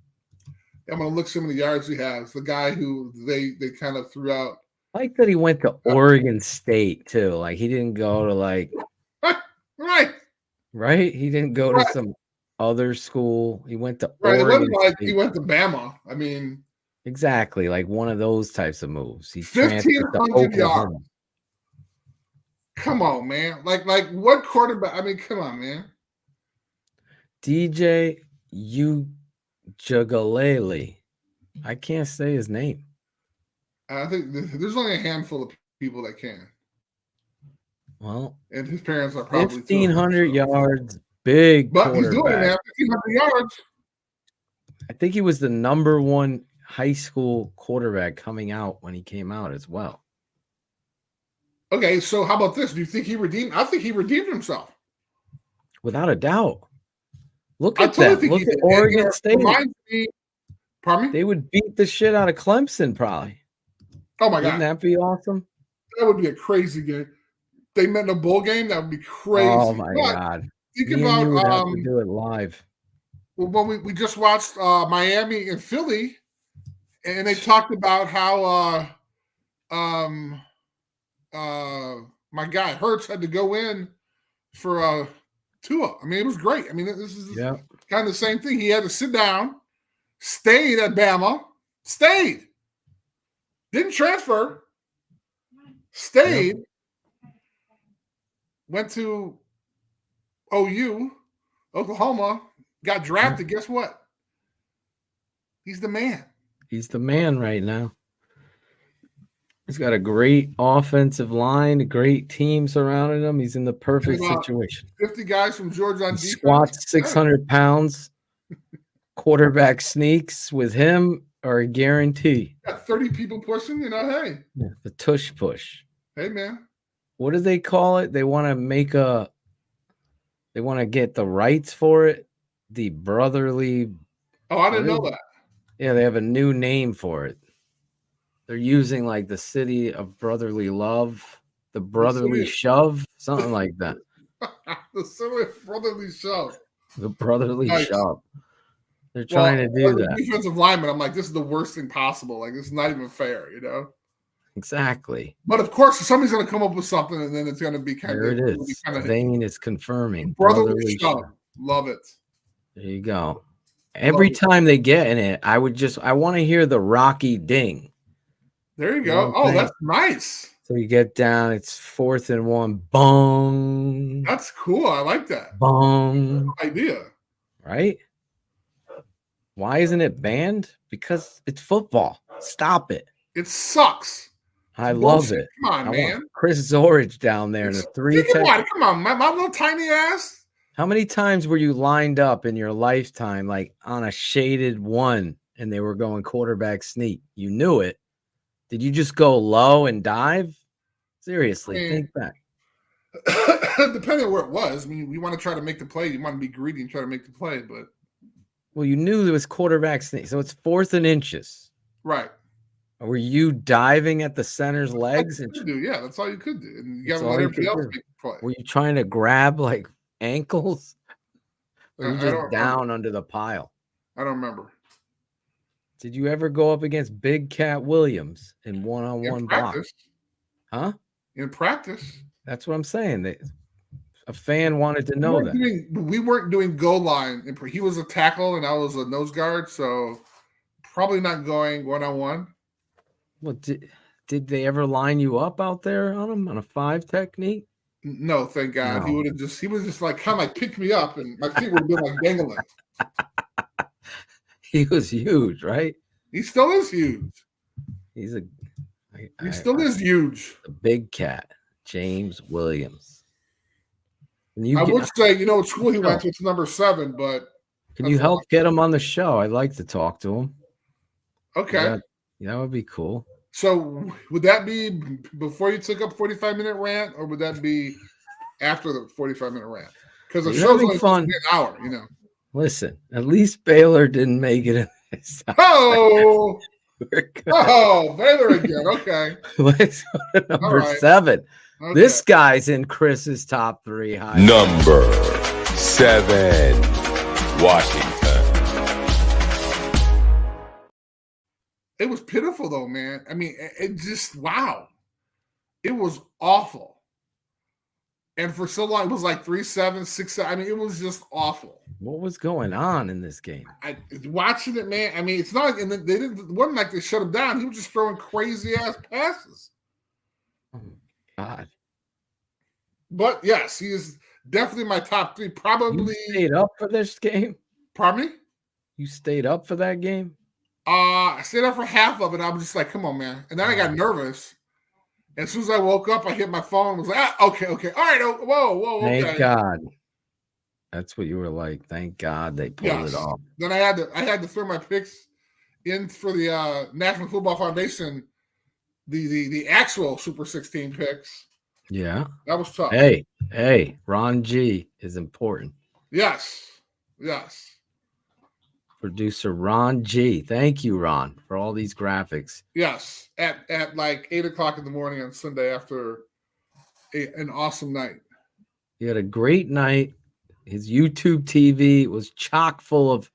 S6: I'm gonna look some of the yards he has. The guy who they kind of threw out.
S4: I like that he went to Oregon State too. Like he didn't go to right. He didn't go to some other school. He went to Oregon.
S6: It wasn't like he went to Bama. I mean,
S4: exactly, like one of those types of moves. He
S6: 1,500 yards. Come on, man. Like what quarterback? I mean, come on, man.
S4: DJ Uiagalelei. I can't say his name.
S6: I think there's only a handful of people that can.
S4: Well,
S6: and his parents are probably
S4: 1,500 yards, big.
S6: But he's doing it, man. 1,500 yards.
S4: I think he was the number one high school quarterback coming out when he came out as well.
S6: Okay, so how about this? Do you think he redeemed? I think he redeemed himself.
S4: Without a doubt. Look at that. Look at Oregon State.
S6: Pardon me?
S4: They would beat the shit out of Clemson probably.
S6: Oh, my God.
S4: Wouldn't that be awesome?
S6: That would be a crazy game. They met in a bowl game. That would be crazy.
S4: Oh, my God.
S6: Think
S4: Me
S6: about
S4: and you would have to do it live.
S6: Well, we just watched Miami and Philly, and they talked about how my guy Hurts had to go in for Tua. I mean, it was great. I mean, this is kind of the same thing. He had to sit down, stayed at Bama, didn't transfer, stayed, went to OU, Oklahoma, got drafted. Guess what? He's the man.
S4: He's the man right now. He's got a great offensive line, a great team surrounding him. He's in the perfect situation.
S6: 50 guys from Georgia on defense.
S4: Squats 600 pounds. Quarterback sneaks with him are a guarantee.
S6: Got 30 people pushing, hey.
S4: Yeah, the tush push.
S6: Hey, man.
S4: What do they call it? They want to get the rights for it. The brotherly.
S6: Oh, I didn't know that.
S4: Yeah, they have a new name for it. They're using like the city of brotherly love, the brotherly shove, something like that.
S6: The city of brotherly shove.
S4: The brotherly shove. They're trying to do
S6: as a
S4: that.
S6: defensive lineman, I'm like, this is the worst thing possible. Like, this is not even fair, you know?
S4: Exactly.
S6: But of course, somebody's going to come up with something, and then it's going to be kind
S4: There
S6: of.
S4: it is. Zane is confirming.
S6: Brotherly shove. Love it.
S4: There you go. Every time they get in it, I want to hear the Rocky ding.
S6: There you go. Oh, that's nice.
S4: So you get down, it's 4th and 1. Bong.
S6: That's cool. I like that.
S4: Bong.
S6: Idea.
S4: Right? Why isn't it banned? Because it's football. Stop it.
S6: It sucks.
S4: I love it.
S6: Come on, man.
S4: Chris Zorich down there in a 3.
S6: Come on, my little tiny ass.
S4: How many times were you lined up in your lifetime, like on a shaded 1, and they were going quarterback sneak? You knew it. Did you just go low and dive? Seriously, think back.
S6: Depending on where it was. I mean, you want to try to make the play. You want to be greedy and try to make the play, but.
S4: Well, you knew there was quarterback sneak, so it's 4th and inches.
S6: Right.
S4: Were you diving at the center's legs?
S6: Yeah, that's all you could do. And you got to let everybody else make the play.
S4: Were you trying to grab like ankles? Or you just down under the pile?
S6: I don't remember.
S4: Did you ever go up against Big Cat Williams in one-on-one block? Huh?
S6: In practice.
S4: That's what I'm saying. A fan wanted to know that.
S6: We weren't doing goal line. He was a tackle and I was a nose guard, so probably not going one-on-one.
S4: Well, did they ever line you up out there on him on a 5 technique?
S6: No, thank God.
S4: No.
S6: He was just like kind of like picked me up and my feet would have been like dangling.
S4: He was huge, right?
S6: He still is huge.
S4: He
S6: still is huge.
S4: The big cat, James Williams.
S6: I would say, what school he went to, it's number 7, but
S4: can you help get him on the show? I'd like to talk to him.
S6: Okay.
S4: That would be cool.
S6: So would that be before you took up 45-minute rant, or would that be after the 45-minute rant? Because the show's only fun. An hour,
S4: Listen, at least Baylor didn't make it in this.
S6: Oh, Baylor again. Okay.
S4: Let's go to number 7. Okay. This guy's in Chris's top 3.
S1: Number 7, Washington.
S6: It was pitiful, though, man. I mean, it just, wow. It was awful. And for so long, it was like 3-7, 6-7. I mean, it was just awful.
S4: What was going on in this game?
S6: Watching it, man. I mean, it's not, and they didn't, it wasn't like they shut him down. He was just throwing crazy ass passes.
S4: Oh, God.
S6: But yes, he is definitely my top 3. Probably.
S4: You stayed up for this game?
S6: Pardon me?
S4: You stayed up for that game?
S6: I stayed up for half of it. I was just like, come on, man. And then I got nervous. And as soon as I woke up, I hit my phone and was like, okay. All right. Whoa. Okay.
S4: Thank God. That's what you were like. Thank God they pulled it off.
S6: Then I had to throw my picks in for the National Football Foundation, the actual Super 16 picks.
S4: Yeah.
S6: That was tough.
S4: Hey, Ron G is important.
S6: Yes.
S4: Producer Ron G. Thank you, Ron, for all these graphics.
S6: Yes. At like 8:00 in the morning on Sunday after an awesome night.
S4: He had a great night. His YouTube TV was chock full of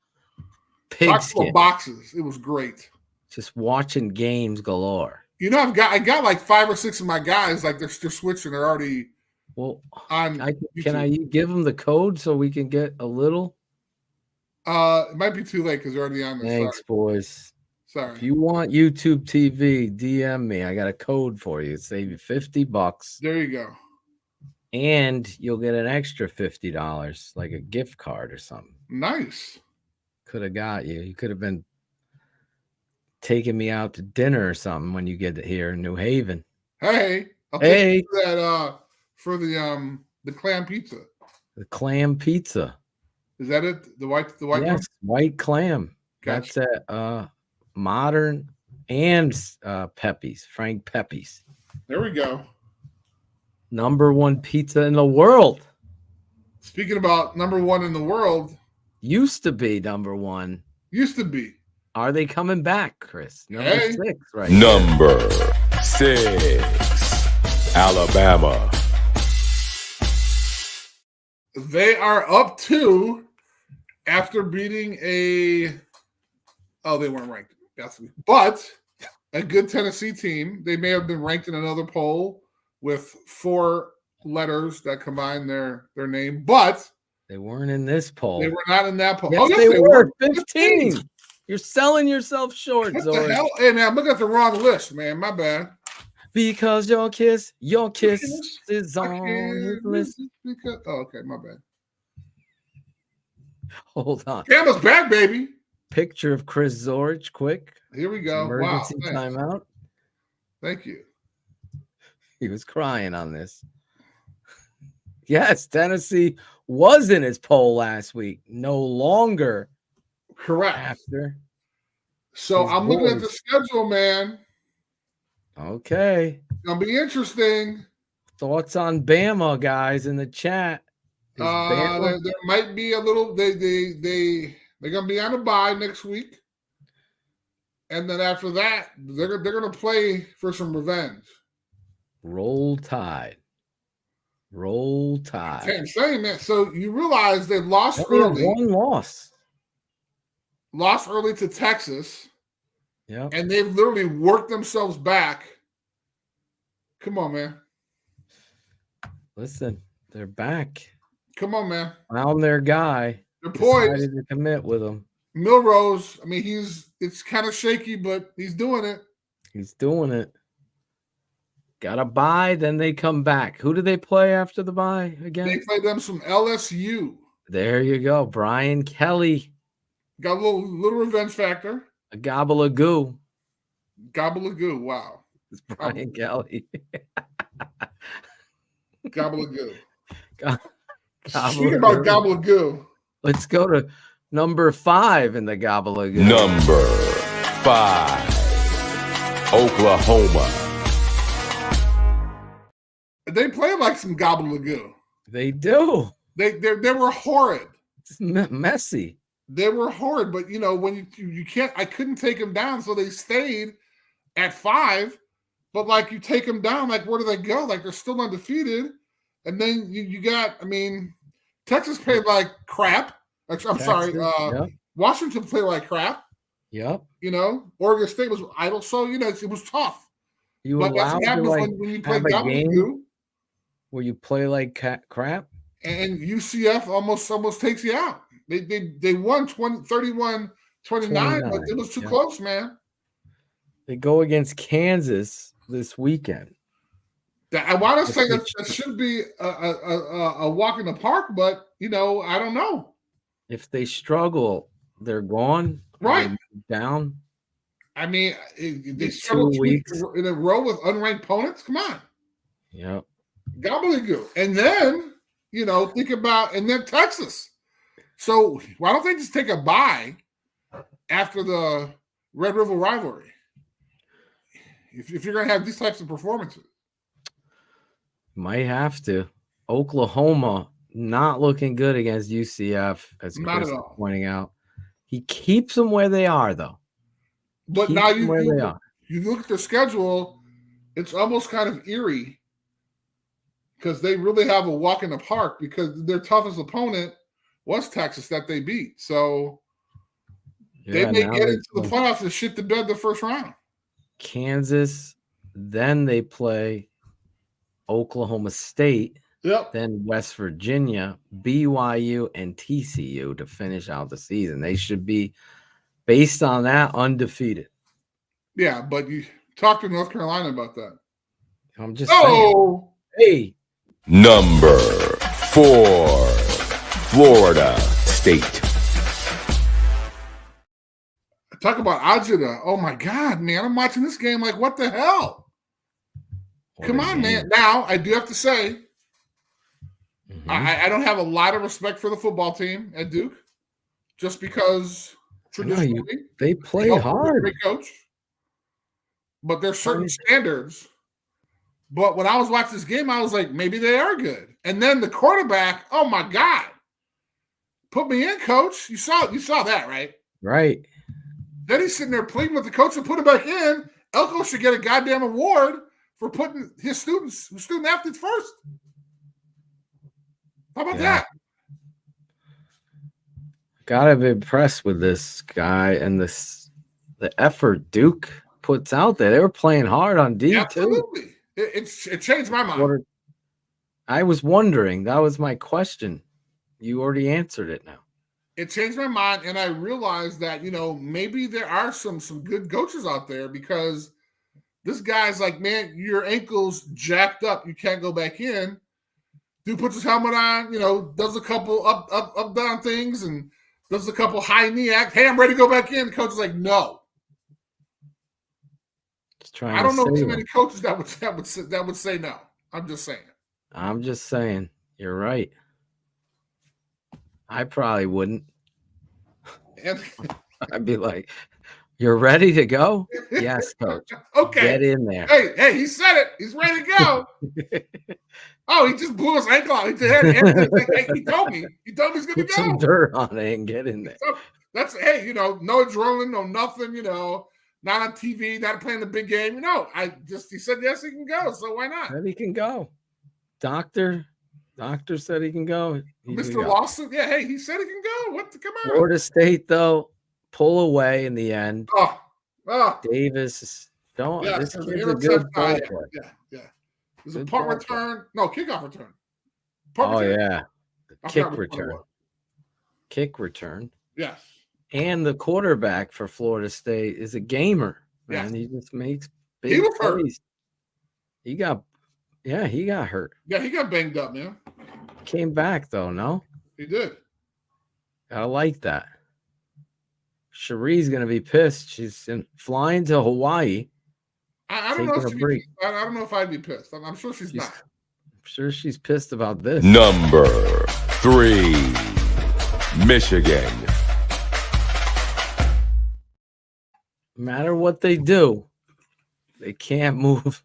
S4: pigskin
S6: boxes. It was great.
S4: Just watching games galore.
S6: I got like 5 or 6 of my guys, like they're switching. They're already on.
S4: Can I give them the code so we can get a little?
S6: It might be too late because they're already on there.
S4: Thanks, boys.
S6: Sorry.
S4: If you want YouTube TV, DM me. I got a code for you. It'll save you $50.
S6: There you go.
S4: And you'll get an extra $50, like a gift card or something.
S6: Nice.
S4: Could have got you. You could have been taking me out to dinner or something when you get here in New Haven.
S6: Hey, I'll take you that for the clam pizza.
S4: The clam pizza.
S6: Is that it? The white
S4: yes,
S6: one?
S4: White clam.
S6: Gotcha.
S4: That's at Modern and Pepe's, Frank Pepe's.
S6: There we go.
S4: Number 1 pizza in the world.
S6: Speaking about number 1 in the world.
S4: Used to be number 1.
S6: Used to be.
S4: Are they coming back, Chris? Number 6, right?
S1: Number 6, Alabama.
S6: They are up to after beating they weren't ranked, but a good Tennessee team. They may have been ranked in another poll with 4 letters that combine their name, but
S4: They weren't in this poll.
S6: they were not in that poll.
S4: Yes, they were. 15. You're selling yourself short,
S6: What
S4: Zorich.
S6: the hell? Hey, man, I'm looking at the wrong list, man. My bad.
S4: Because your kiss is on his list.
S6: Okay, my bad.
S4: Hold on.
S6: Bama's back, baby.
S4: Picture of Chris Zorich, quick.
S6: Here we go.
S4: Emergency
S6: Wow.
S4: timeout.
S6: Thank you.
S4: He was crying on this. Yes, Tennessee was in his poll last week. No longer.
S6: Correct.
S4: After.
S6: So I'm looking at the schedule, man.
S4: Okay.
S6: It's gonna be interesting.
S4: Thoughts on Bama, guys, in the chat.
S6: There might be a little. They're gonna be on a bye next week, and then after that, they're gonna play for some revenge.
S4: Roll Tide. Roll Tide.
S6: I'm saying, man. So you realize they lost
S4: Only
S6: early.
S4: One loss.
S6: Lost early to Texas.
S4: Yeah.
S6: And they've literally worked themselves back. Come on, man.
S4: Listen, they're back.
S6: Come on, man.
S4: Found their guy.
S6: They're poised.
S4: Decided to commit with him.
S6: Milrose, I mean, it's kind of shaky, but he's doing it.
S4: He's doing it. Got a bye, then they come back. Who do they play after the bye again?
S6: They play them some LSU.
S4: There you go. Brian Kelly.
S6: Got a little revenge factor.
S4: A gobble of goo.
S6: Gobble of goo. Wow.
S4: It's Brian Kelly.
S6: Gobble of goo.
S4: Speaking
S6: about gobble of goo.
S4: Let's go to number 5 in the gobble of goo.
S1: Number 5, Oklahoma.
S6: They play like some gobble of goo.
S4: They do.
S6: They were horrid.
S4: It's messy.
S6: They were horrid, but when you can't, I couldn't take them down, so they stayed at 5. But like you take them down, like where do they go? Like they're still undefeated, and then you got, I mean, Texas played like crap. Sorry,
S4: yep.
S6: Washington played like crap.
S4: Yep.
S6: Oregon State was idle, so it was tough.
S4: You
S6: but that's
S4: allowed
S6: what happens
S4: to
S6: when you play
S4: have a game
S6: gobbledygook.
S4: Where you play like crap,
S6: and UCF almost takes you out. They won 31-29, but it was too close, man.
S4: They go against Kansas this weekend.
S6: I want to say that should be a walk in the park, but I don't know.
S4: If they struggle, they're gone.
S6: Right.
S4: Down.
S6: I mean, they struggled 2 weeks in a row with unranked opponents. Come on.
S4: Yep.
S6: Gobbledygook. And then, think about, and then Texas. So why don't they just take a bye after the Red River rivalry? If you're going to have these types of performances.
S4: Might have to. Oklahoma not looking good against UCF, as Chris is pointing out. He keeps them where they are, though.
S6: But now you look at their schedule, it's almost kind of eerie because they really have a walk in the park because their toughest opponent was Texas that they beat. So they may get into the playoffs and shit the bed the first round.
S4: Kansas, then they play Oklahoma State, then West Virginia, BYU, and TCU to finish out the season. They should be, based on that, undefeated.
S6: Yeah, but you talk to North Carolina about that.
S4: I'm just saying. Hey.
S1: Number 4, Florida State.
S6: Talk about Ajita. Oh, my God, man. I'm watching this game like, what the hell? Come on, man. Now, I do have to say, I don't have a lot of respect for the football team at Duke just because traditionally
S4: they play hard.
S6: Great coach. But there's certain standards. But when I was watching this game, I was like, maybe they are good. And then the quarterback, oh, my God. Put me in, coach. You saw that, right?
S4: Right.
S6: Then he's sitting there pleading with the coach to put him back in. Elko should get a goddamn award for putting his student athletes first. How about that?
S4: Gotta be impressed with this guy and the effort Duke puts out there. They were playing hard on D too.
S6: Absolutely. It changed my mind.
S4: I was wondering. That was my question. You already answered it now.
S6: It changed my mind, and I realized that, maybe there are some good coaches out there, because this guy's like, man, your ankle's jacked up. You can't go back in. Dude puts his helmet on, does a couple up, down things, and does a couple high knee acts. Hey, I'm ready to go back in. The coach is like, no. I don't know too many coaches that would say no. I'm just saying.
S4: You're right. I probably wouldn't. I'd be like, "You're ready to go?" Yes, coach.
S6: Okay.
S4: Get in there.
S6: Hey, he said it. He's ready to go. Oh, he just blew his ankle out. He told me. He told me he's going to go.
S4: Put some dirt on it and get in there.
S6: So that's, no adrenaline, no nothing, not on TV, not playing the big game. He said, yes, he can go. So why not?
S4: Said he can go. Doctor said he can go.
S6: Mr. Lawson? Yeah, hey, he said he can go. Come on.
S4: Florida State, though, pull away in the end.
S6: Oh.
S4: Davis, this kid's a good ball player.
S6: Yeah. There's a punt return. No, kickoff return.
S4: Kick return. Kick return.
S6: Yes.
S4: And the quarterback for Florida State is a gamer. Man, he just makes big plays. He got hurt.
S6: Yeah, he got banged up, man.
S4: Came back though, no?
S6: He did.
S4: I like that. Cherie's gonna be pissed. She's flying to Hawaii.
S6: I don't know if I don't know if I'd be pissed. I'm sure she's not.
S4: I'm sure she's pissed about this.
S1: Number 3, Michigan.
S4: No matter what they do, they can't move.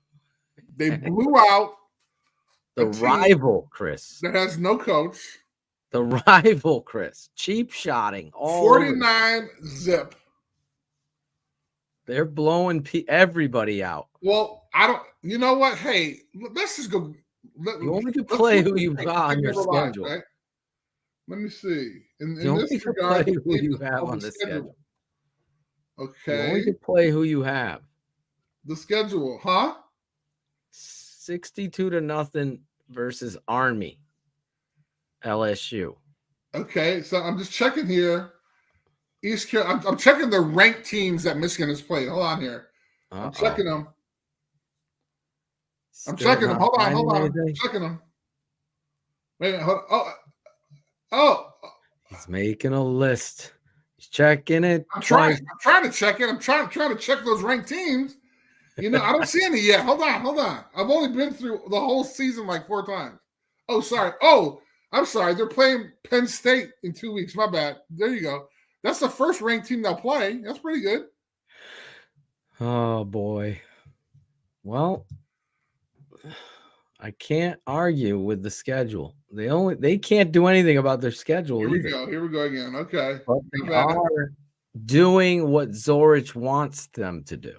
S6: They blew out
S4: the rival, Chris.
S6: That has no coach.
S4: The rival, Chris. Cheap shotting.
S6: 49 zip.
S4: They're blowing everybody out.
S6: Well, I don't. You know what? Hey, let's just go.
S4: You only can play who you got on your schedule.
S6: Right? Let me see. In
S4: this regard, play who you have on the schedule.
S6: Okay.
S4: You only can play who you have.
S6: The schedule, huh?
S4: 62-0 versus Army. LSU.
S6: Okay, so I'm just checking here. East Carolina. I'm checking the ranked teams that Michigan has played. Hold on here. I'm checking them. Hold on. I'm checking them. Wait a minute. Oh.
S4: He's making a list. He's checking it.
S6: I'm trying to check it. I'm trying to check those ranked teams. I don't see any yet. Hold on. I've only been through the whole season like 4 times. Oh, sorry. Oh, I'm sorry. They're playing Penn State in 2 weeks. My bad. There you go. That's the first ranked team they'll play. That's pretty good.
S4: Oh, boy. Well, I can't argue with the schedule. They can't do anything about their schedule either.
S6: Here we go again. Okay.
S4: But they are doing what Zorich wants them to do.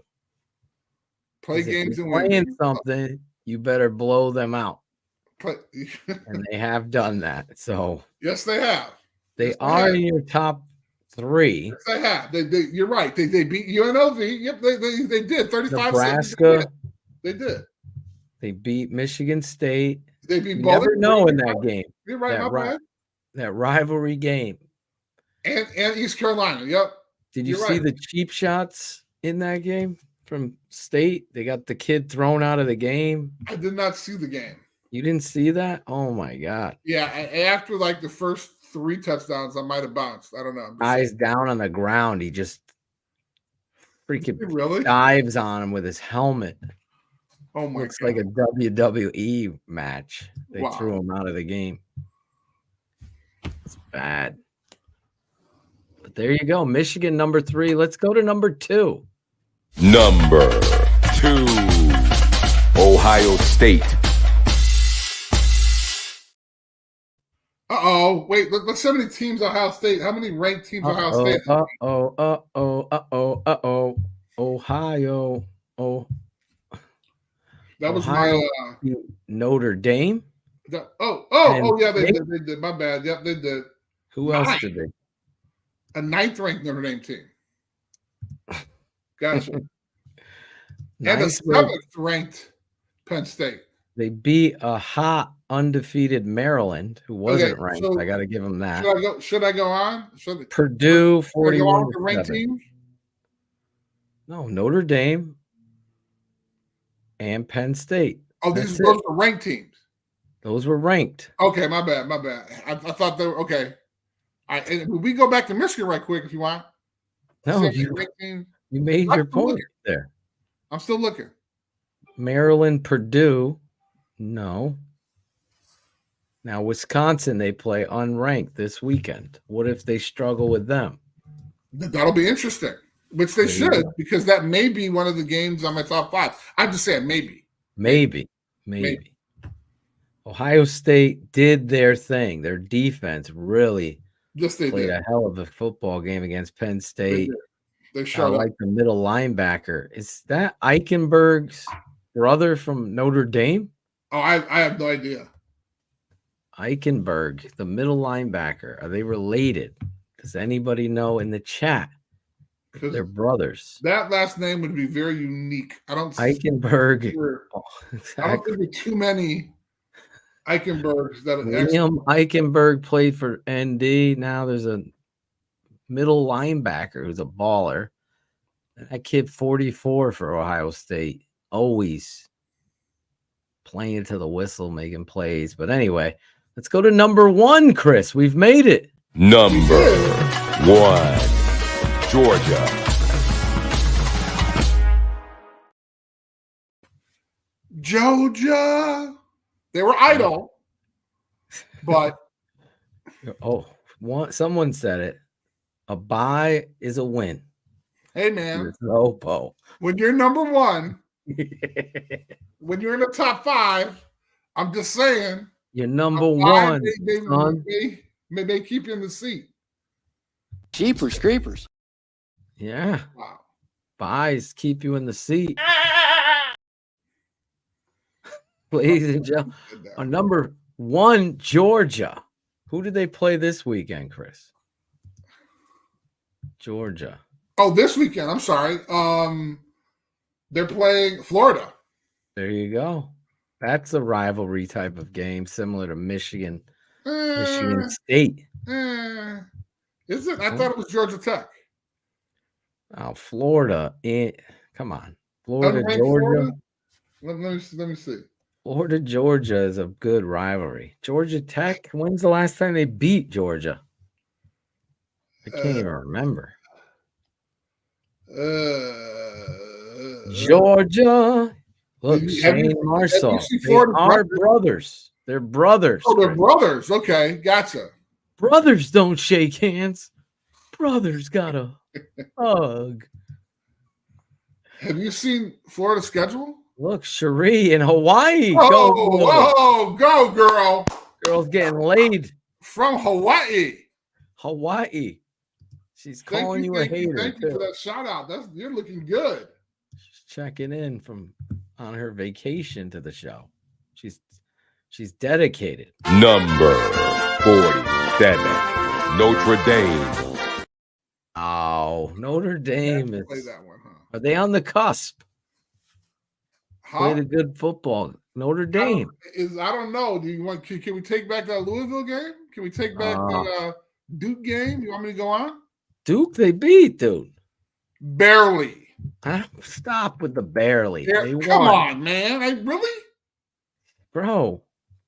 S6: Play games and
S4: win. Something, you better blow them out. And they have done that. So
S6: yes, they have.
S4: They are in your top 3.
S6: Yes, they have. You're right. They beat UNLV. Yep, they did. 35.
S4: Nebraska.
S6: They did.
S4: They beat Michigan State.
S6: They beat.
S4: You never know in that game.
S6: You're right.
S4: That rivalry game.
S6: And East Carolina. Yep.
S4: Did you see the cheap shots in that game from State? They got the kid thrown out of the game.
S6: I did not see the game.
S4: You didn't see that? Oh my God.
S6: Yeah, after like the first 3 touchdowns, I might have bounced. I don't know.
S4: Eyes down on the ground. He just freaking dives on him with his helmet.
S6: Oh my God.
S4: Looks like a WWE match. They threw him out of the game. It's bad. But there you go. Michigan, number 3. Let's go to number 2.
S1: Number 2, Ohio State.
S6: Wait, let's see how many teams Ohio State. How many ranked teams Ohio State?
S4: Ohio.
S6: That was my
S4: Notre Dame.
S6: Yeah, they did. My bad. Yep, they did.
S4: Who else did they?
S6: A 9th-ranked Notre Dame team. Gotcha. And a 7th-ranked Penn State.
S4: They beat a hot, undefeated Maryland, who wasn't ranked. So I got to give them that.
S6: Should I go on?
S4: Purdue, 41
S6: to ranked teams?
S4: No, Notre Dame and Penn State.
S6: Oh, those are ranked teams.
S4: Those were ranked.
S6: Okay, my bad. I thought they were okay. We go back to Michigan right quick if you want.
S4: No, you made your point there.
S6: I'm still looking.
S4: Maryland, Purdue, no. Now, Wisconsin, they play unranked this weekend. What if they struggle with them?
S6: That'll be interesting, which they should, because that may be one of the games on my top 5. I'm just saying maybe.
S4: Maybe. Ohio State did their thing. Their defense really played a hell of a football game against Penn State.
S6: They showed
S4: like the middle linebacker. Is that Eichenberg's brother from Notre Dame?
S6: Oh, I have no idea.
S4: Eichenberg, the middle linebacker. Are they related? Does anybody know in the chat? They're brothers.
S6: That last name would be very unique.
S4: Eichenberg.
S6: I don't think there are too many Eichenbergs that
S4: William Eichenberg played for ND. Now there's a middle linebacker who's a baller. That kid 44 for Ohio State. Always playing to the whistle, making plays. But anyway, let's go to number 1, Chris. We've made it.
S1: Number 1, Georgia.
S6: Georgia. They were idle, but
S4: someone said it. A bye is a win.
S6: Hey, man.
S4: When
S6: you're number 1, when you're in the top 5, I'm just saying.
S4: You're number 1.
S6: They keep you in the seat.
S5: Jeepers creepers.
S4: Yeah.
S6: Wow.
S4: Byes keep you in the seat. Ladies and gentlemen, on number 1, Georgia. Who did they play this weekend, Chris? Georgia.
S6: Oh, this weekend. I'm sorry. They're playing Florida.
S4: There you go. That's a rivalry type of game, similar to Michigan State.
S6: Is it? I thought it was Georgia Tech.
S4: Oh, Florida. Come on. Florida, Georgia.
S6: Florida? Let me see.
S4: Florida, Georgia is a good rivalry. Georgia Tech, when's the last time they beat Georgia? I can't even remember. Georgia. Look, Shane Marshall. They are brothers. They're brothers.
S6: Oh, they're brothers. Okay, gotcha.
S4: Brothers don't shake hands. Brothers gotta hug.
S6: Have you seen Florida's schedule?
S4: Look, Cherie in Hawaii.
S6: Go girl.
S4: Girl's getting laid.
S6: From Hawaii.
S4: She's calling you a hater.
S6: Thank you for that shout out. You're looking good.
S4: She's checking in on her vacation to the show. She's dedicated.
S1: Number 47, Notre Dame.
S4: Oh, Notre Dame is.
S6: Play that one, huh?
S4: Are they on the cusp? Played a good football. Notre Dame.
S6: I don't know. Do you want? Can we take back that Louisville game? Can we take back the Duke game? You want me to go on?
S4: Duke, they beat, dude.
S6: Barely.
S4: Stop with the barely.
S6: Come on, man. Really?
S4: Bro,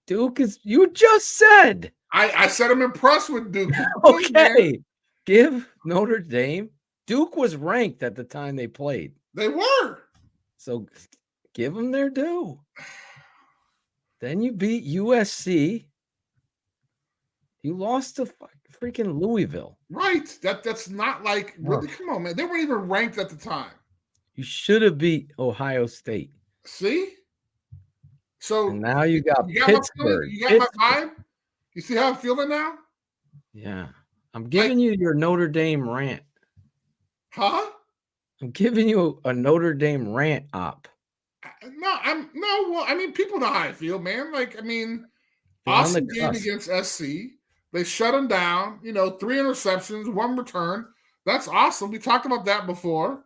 S4: Duke is. You just said.
S6: I said I'm impressed with Duke.
S4: Okay. Give Notre Dame. Duke was ranked at the time they played.
S6: They were.
S4: So give them their due. Then you beat USC. You lost to freaking Louisville.
S6: Right. That's not like really. Come on, man. They weren't even ranked at the time.
S4: You should have beat Ohio State.
S6: See? So
S4: and now you got Pittsburgh.
S6: You got my vibe? You see how I'm feeling now?
S4: Yeah. I'm giving you your Notre Dame rant.
S6: Huh?
S4: I'm giving you a Notre Dame rant up.
S6: Well, I mean, people know how I feel, man. Like, I mean, awesome game against SC. They shut him down. 3 interceptions, 1 return. That's awesome. We talked about that before.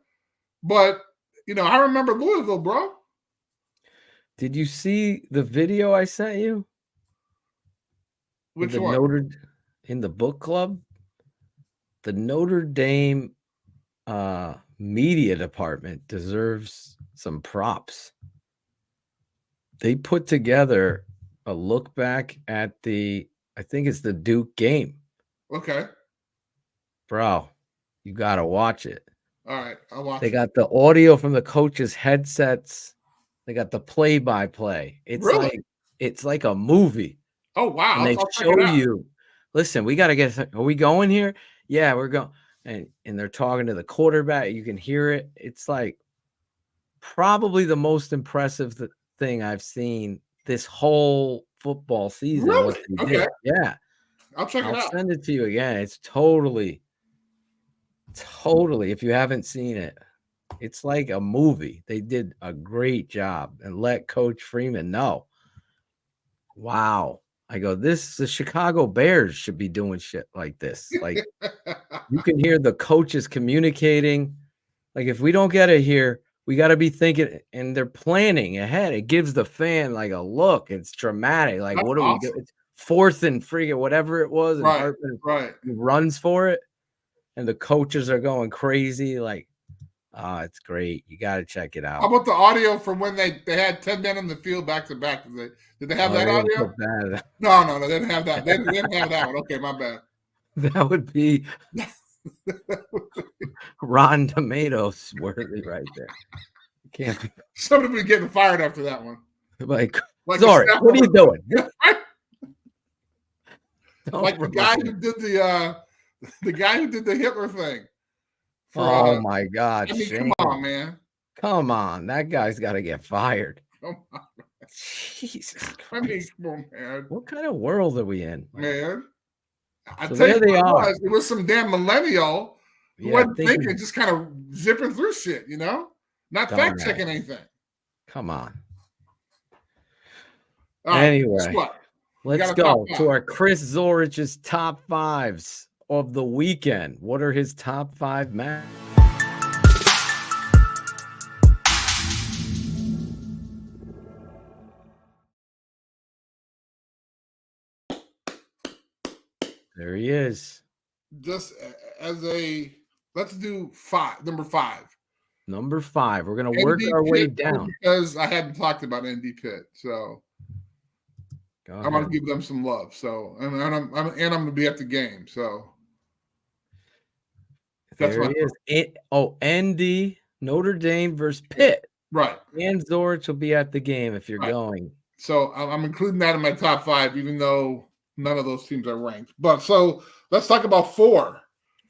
S6: But, I remember Louisville, bro.
S4: Did you see the video I sent you?
S6: Which
S4: the
S6: one?
S4: In the book club? The Notre Dame media department deserves some props. They put together a look back at I think it's the Duke game.
S6: Okay.
S4: Bro, you got to watch it.
S6: All right, I'll watch
S4: They
S6: it.
S4: got the audio from the coaches' headsets. They got the play-by-play.
S6: Really?
S4: It's like a movie.
S6: Oh, wow.
S4: And they
S6: I'll check
S4: show
S6: it out.
S4: you, listen, we got to get, are we going here? Yeah, we're going. And they're talking to the quarterback. You can hear it. It's like probably the most impressive thing I've seen this whole football season.
S6: Really?
S4: What they
S6: Okay.
S4: did. Yeah.
S6: I'll check it
S4: I'll
S6: out.
S4: send it to you again. It's totally, if you haven't seen it, it's like a movie. They did a great job and let Coach Freeman know. Wow. I go, the Chicago Bears should be doing shit like this. Like you can hear the coaches communicating. Like if we don't get it here, we got to be thinking, and they're planning ahead. It gives the fan like a look. It's dramatic. Like,
S6: That's
S4: what do
S6: awesome.
S4: we do? It's 4th and freaking whatever it was. And Hartman runs for it. And the coaches are going crazy. Like, it's great. You got to check it out.
S6: How about the audio from when they had 10 men on the field back to back? Did they have that audio? No, they didn't have that. They didn't have that one. Okay, my bad.
S4: That would be Rotten Tomatoes worthy right there. Can't be.
S6: Somebody be getting fired after that one.
S4: Like sorry, what are you doing?
S6: Like the guy who did the Hitler thing.
S4: Oh my God!
S6: I mean, come on, man.
S4: Come on, that guy's got to get fired.
S6: Come on.
S4: Jesus Christ.
S6: I mean, come on, man.
S4: What kind of world are we in,
S6: man? I
S4: so
S6: tell you,
S4: they are.
S6: It was some damn millennial who wasn't thinking, just kind of zipping through shit, not fact checking anything.
S4: Come on.
S6: All right,
S4: anyway, let's go to our Chris Zorich's top 5s of the weekend. What are his top 5 matches? There he is.
S6: Just as let's do number 5.
S4: Number 5. We're going to work our way down.
S6: Because I hadn't talked about ND Pitt, so I'm going to give them some love. So, and I'm going to be at the game. So
S4: there he is. ND Notre Dame versus Pitt.
S6: Right.
S4: And Zorich will be at the game if you're going.
S6: So I'm including that in my top 5, even though none of those teams are ranked. But so let's talk about 4.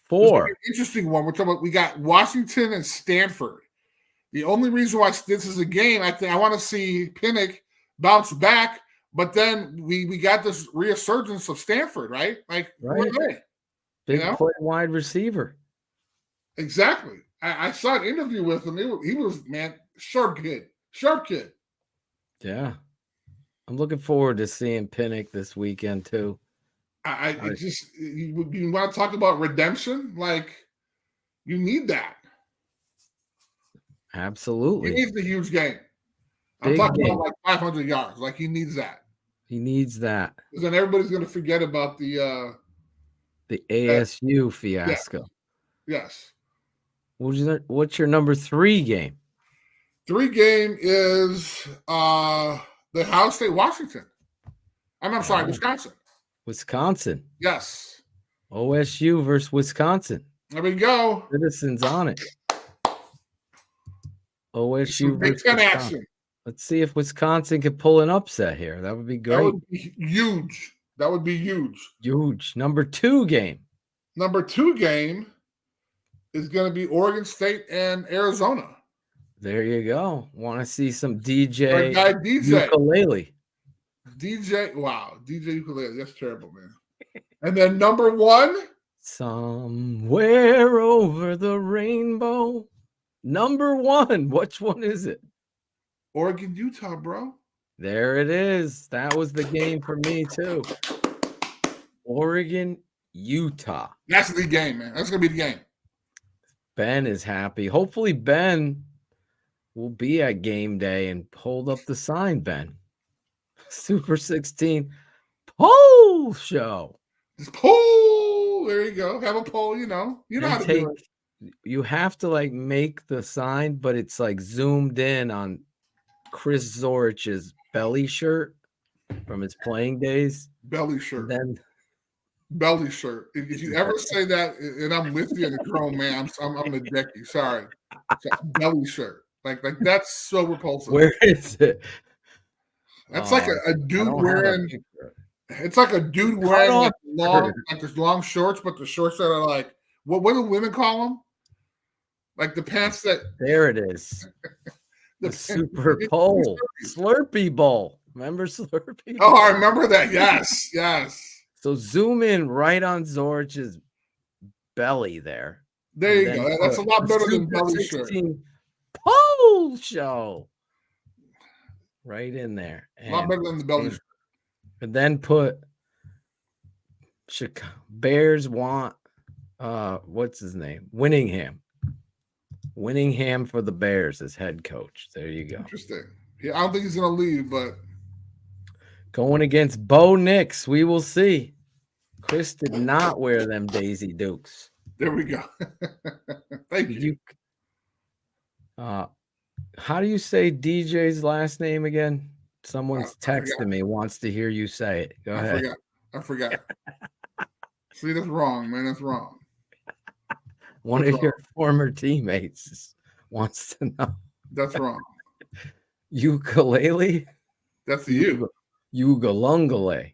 S4: 4.
S6: Interesting one. We're talking about, we got Washington and Stanford. The only reason why this is a game, I want to see Pinnock bounce back, but then we got this resurgence of Stanford, right? Like,
S4: right. Big play wide receiver.
S6: Exactly. I saw an interview with him. He was, man, sharp kid.
S4: Yeah. I'm looking forward to seeing Pinnock this weekend too.
S6: You want to talk about redemption? Like, you need that.
S4: Absolutely.
S6: He needs the huge game. I'm talking about like 500 yards. Like, he needs that.
S4: He needs that.
S6: Because then everybody's going to forget about the
S4: ASU fiasco.
S6: Yes.
S4: What's your number 3 game?
S6: 3 game is the Ohio State Washington. I'm sorry, Wisconsin.
S4: Wisconsin.
S6: Yes.
S4: OSU versus Wisconsin.
S6: There we go.
S4: Citizens on it. OSU versus Wisconsin. Action. Let's see if Wisconsin can pull an upset here. That would be great.
S6: That would be huge.
S4: Huge. Number 2 game.
S6: Number 2 game is going to be Oregon State and Arizona.
S4: There you go. Want to see some DJ
S6: ukulele. DJ ukulele. That's terrible, man. And then number 1.
S4: Somewhere over the rainbow. Number 1. Which one is it?
S6: Oregon, Utah, bro.
S4: There it is. That was the game for me, too. Oregon, Utah.
S6: That's the game, man. That's gonna be the game.
S4: Ben is happy. Hopefully, Ben will be at game day and hold up the sign, Ben. Super 16 poll show.
S6: Just poll. There you go. Have a poll. You know how to do it.
S4: You have to like make the sign, but it's like zoomed in on Chris Zorich's belly shirt from his playing days.
S6: Belly shirt.
S4: Then
S6: belly shirt. If you ever say that, and I'm with you, and a grown man, I'm a decky. Sorry, belly shirt. Like that's so repulsive.
S4: Where is it?
S6: That's like a dude wearing. It's like a dude wearing like long shorts, but the shorts that are like what do women call them? Like the pants that.
S4: There it is. the Super Bowl, Slurpee Bowl. Remember Slurpee?
S6: Oh, I remember that. Yes, yes.
S4: So zoom in right on Zorich's belly there.
S6: There you go. That's a lot better than belly shirt.
S4: Poll show. Right in there.
S6: A lot better than the belly shirt.
S4: And then put Bears want what's his name? Winningham. Winningham for the Bears as head coach. There you go.
S6: Interesting. Yeah, I don't think he's gonna leave, but
S4: going against Bo Nix. We will see. Chris did not wear them Daisy Dukes.
S6: There we go. Thank you.
S4: How do you say DJ's last name again? Someone's texting me, wants to hear you say it. Go ahead.
S6: I forgot. See, that's wrong, man. That's wrong.
S4: One of your former teammates wants to know.
S6: That's wrong.
S4: Ukulele?
S6: That's you.
S4: Ugalungale.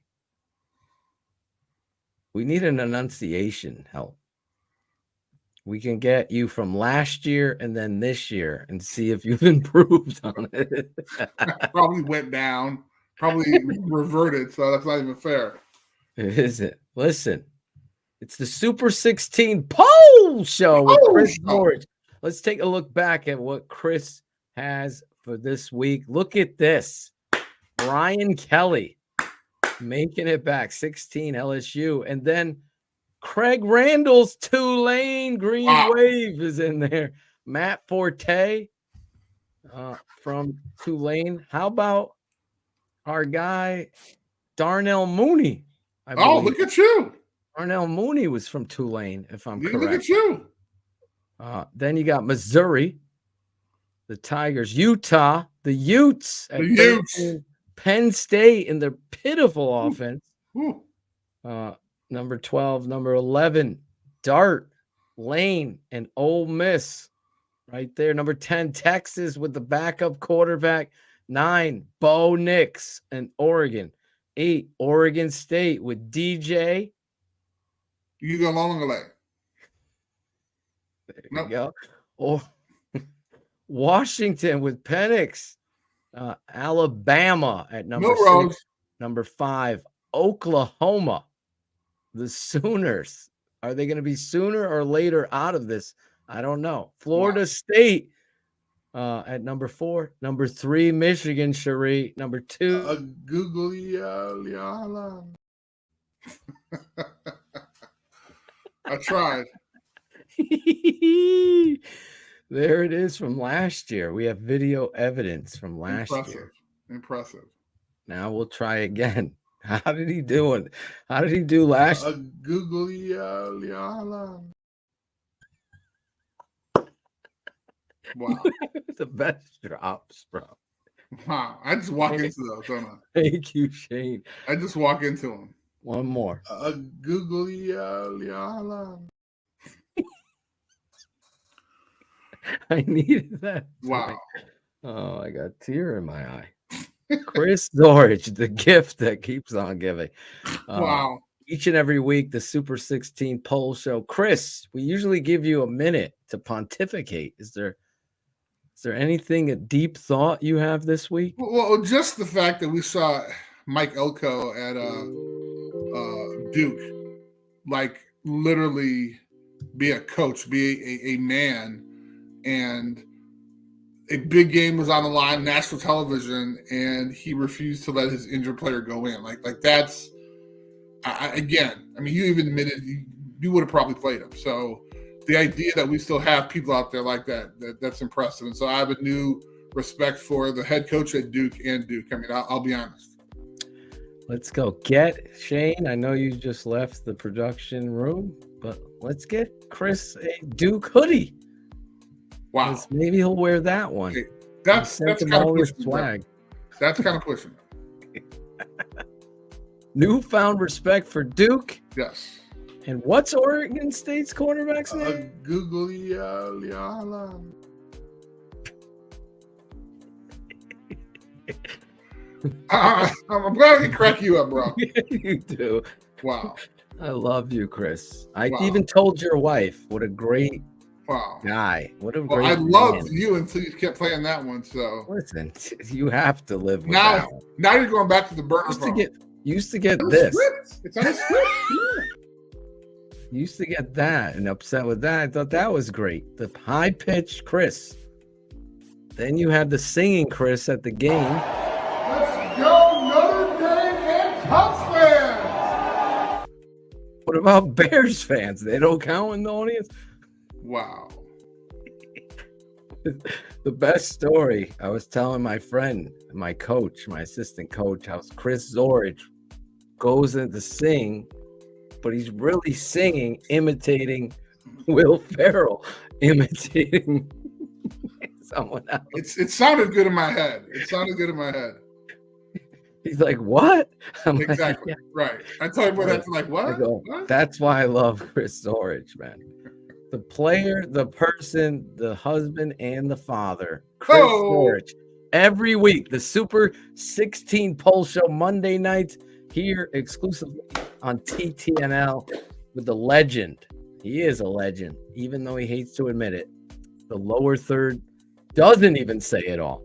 S4: We need an enunciation help. We can get you from last year and then this year and see if you've improved on it.
S6: Probably went down, probably reverted, so that's not even fair.
S4: It isn't. Listen, it's the Super 16 poll show with Chris Zorich. Let's take a look back at what Chris has for this week. Look at this. Brian Kelly making it back, 16 LSU. And then Craig Randall's Tulane Green Wave is in there. Matt Forte from Tulane. How about our guy, Darnell Mooney?
S6: Look at you.
S4: Darnell Mooney was from Tulane, if I'm correct.
S6: Look at you.
S4: Then you got Missouri, the Tigers, Utah, the Utes.
S6: The Utes.
S4: Penn State in their pitiful offense. Number 12, number 11, Dart, Lane, and Ole Miss right there. Number 10, Texas with the backup quarterback. 9, Bo Nix and Oregon. 8, Oregon State with DJ.
S6: You go long away.
S4: There you go. Or Washington with Penix. Alabama at number 6. Number 5, Oklahoma. The Sooners. Are they going to be sooner or later out of this? I don't know. Florida State at number 4. Number 3, Michigan, Cherie. Number 2.
S6: Google. I tried.
S4: There it is from last year. We have video evidence from last year.
S6: Impressive.
S4: Now we'll try again. How did he do it? How did he do last?
S6: Google. Wow.
S4: The best drops, bro.
S6: Wow. I just walk into those, don't I?
S4: Thank you, Shane.
S6: I just walk into them.
S4: One more.
S6: Google.
S4: I needed that.
S6: Wow.
S4: Oh, I got a tear in my eye. Chris Zorich, the gift that keeps on giving.
S6: Wow.
S4: Each and every week, the Super 16 poll show. Chris, we usually give you a minute to pontificate. Is there anything, a deep thought you have this week?
S6: Well, just the fact that we saw Mike Elko at Duke, like literally be a coach, be a man, and a big game was on the line, national television, and he refused to let his injured player go in. Like that's again, I mean, you even admitted you would have probably played him. So the idea that we still have people out there like that's impressive. And so I have a new respect for the head coach at Duke and Duke. I mean, I'll be honest.
S4: Let's go get Shane. I know you just left the production room, but let's get Chris a Duke hoodie.
S6: Wow.
S4: Maybe he'll wear that one.
S6: Okay. That's kind of pushing.
S4: Swag.
S6: That's kind of pushing.
S4: Newfound respect for Duke.
S6: Yes.
S4: And what's Oregon State's cornerback's name?
S6: Googly. I'm glad I can crack you up, bro.
S4: You do.
S6: Wow.
S4: I love you, Chris. I even told your wife what a great guy. What a great
S6: I loved
S4: man.
S6: you until you kept playing that one. So
S4: listen, you have to live with that one.
S6: Now you're going back to the burner phone.
S4: Used to get this.
S6: It's on the script.
S4: Used to get that and upset with that. I thought that was great. The high-pitched Chris. Then you had the singing Chris at the game.
S6: Let's go Notre Dame and Cubs fans.
S4: What about Bears fans? They don't count in the audience?
S6: Wow.
S4: The best story, I was telling my friend, my coach, my assistant coach, how Chris Zorich goes in to sing, but he's really singing, imitating Will Ferrell, imitating someone else.
S6: It sounded good in my head.
S4: He's like, what? I'm
S6: exactly.
S4: Like,
S6: yeah. Right. I tell you what, that's like, what?
S4: What? That's why I love Chris Zorich, man. The player, the person, the husband, and the father. Chris Zorich. Every week, the Super 16 Poll Show, Monday nights, here exclusively on TTNL with the legend. He is a legend, even though he hates to admit it. The lower third doesn't even say it all.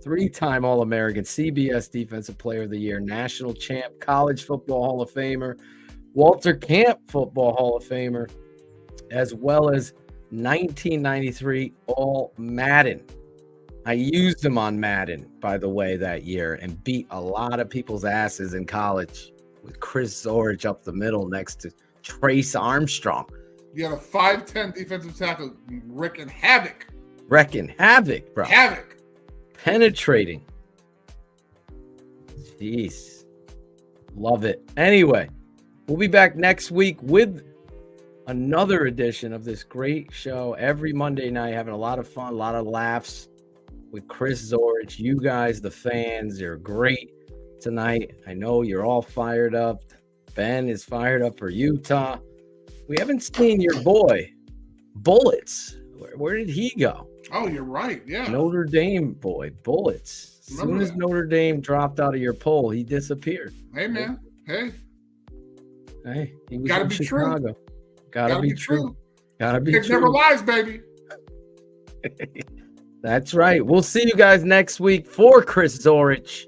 S4: 3-time All-American, CBS Defensive Player of the Year, National Champ, College Football Hall of Famer, Walter Camp Football Hall of Famer, as well as 1993 All-Madden. I used him on Madden, by the way, that year and beat a lot of people's asses in college with Chris Zorich up the middle next to Trace Armstrong.
S6: You had a 5'10" defensive tackle wrecking havoc.
S4: Bro.
S6: Havoc.
S4: Penetrating. Jeez. Love it. Anyway, we'll be back next week with another edition of this great show every Monday night, having a lot of fun, a lot of laughs with Chris Zorich. You guys, the fans, you're great tonight. I know you're all fired up. Ben is fired up for Utah. We haven't seen your boy, Bullets. Where did he go?
S6: Oh, you're right. Yeah.
S4: Notre Dame boy, Bullets. As soon as Notre Dame dropped out of your poll, he disappeared.
S6: Hey, man. Hey,
S4: he was
S6: gotta
S4: in
S6: be
S4: Chicago.
S6: true.
S4: Gotta be true. Gotta be
S6: It
S4: true.
S6: never lies, baby.
S4: That's right. We'll see you guys next week for Chris Zorich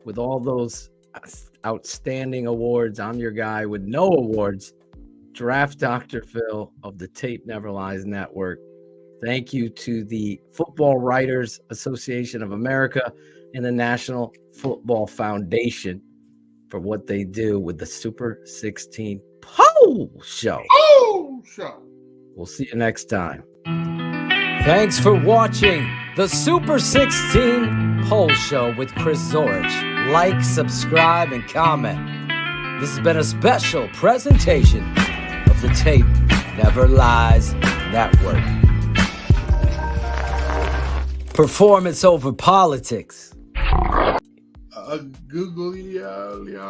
S4: with all those outstanding awards. I'm your guy with no awards, Draft Dr. Phil of the Tape Never Lies Network. Thank you to the Football Writers Association of America and the National Football Foundation for what they do with the Super 16 Poll Show. We'll see you next time. Thanks for watching the Super 16 Poll Show with Chris Zorich. Like, subscribe, and comment. This has been a special presentation of the Tape Never Lies Network. Performance over politics.
S6: Googly.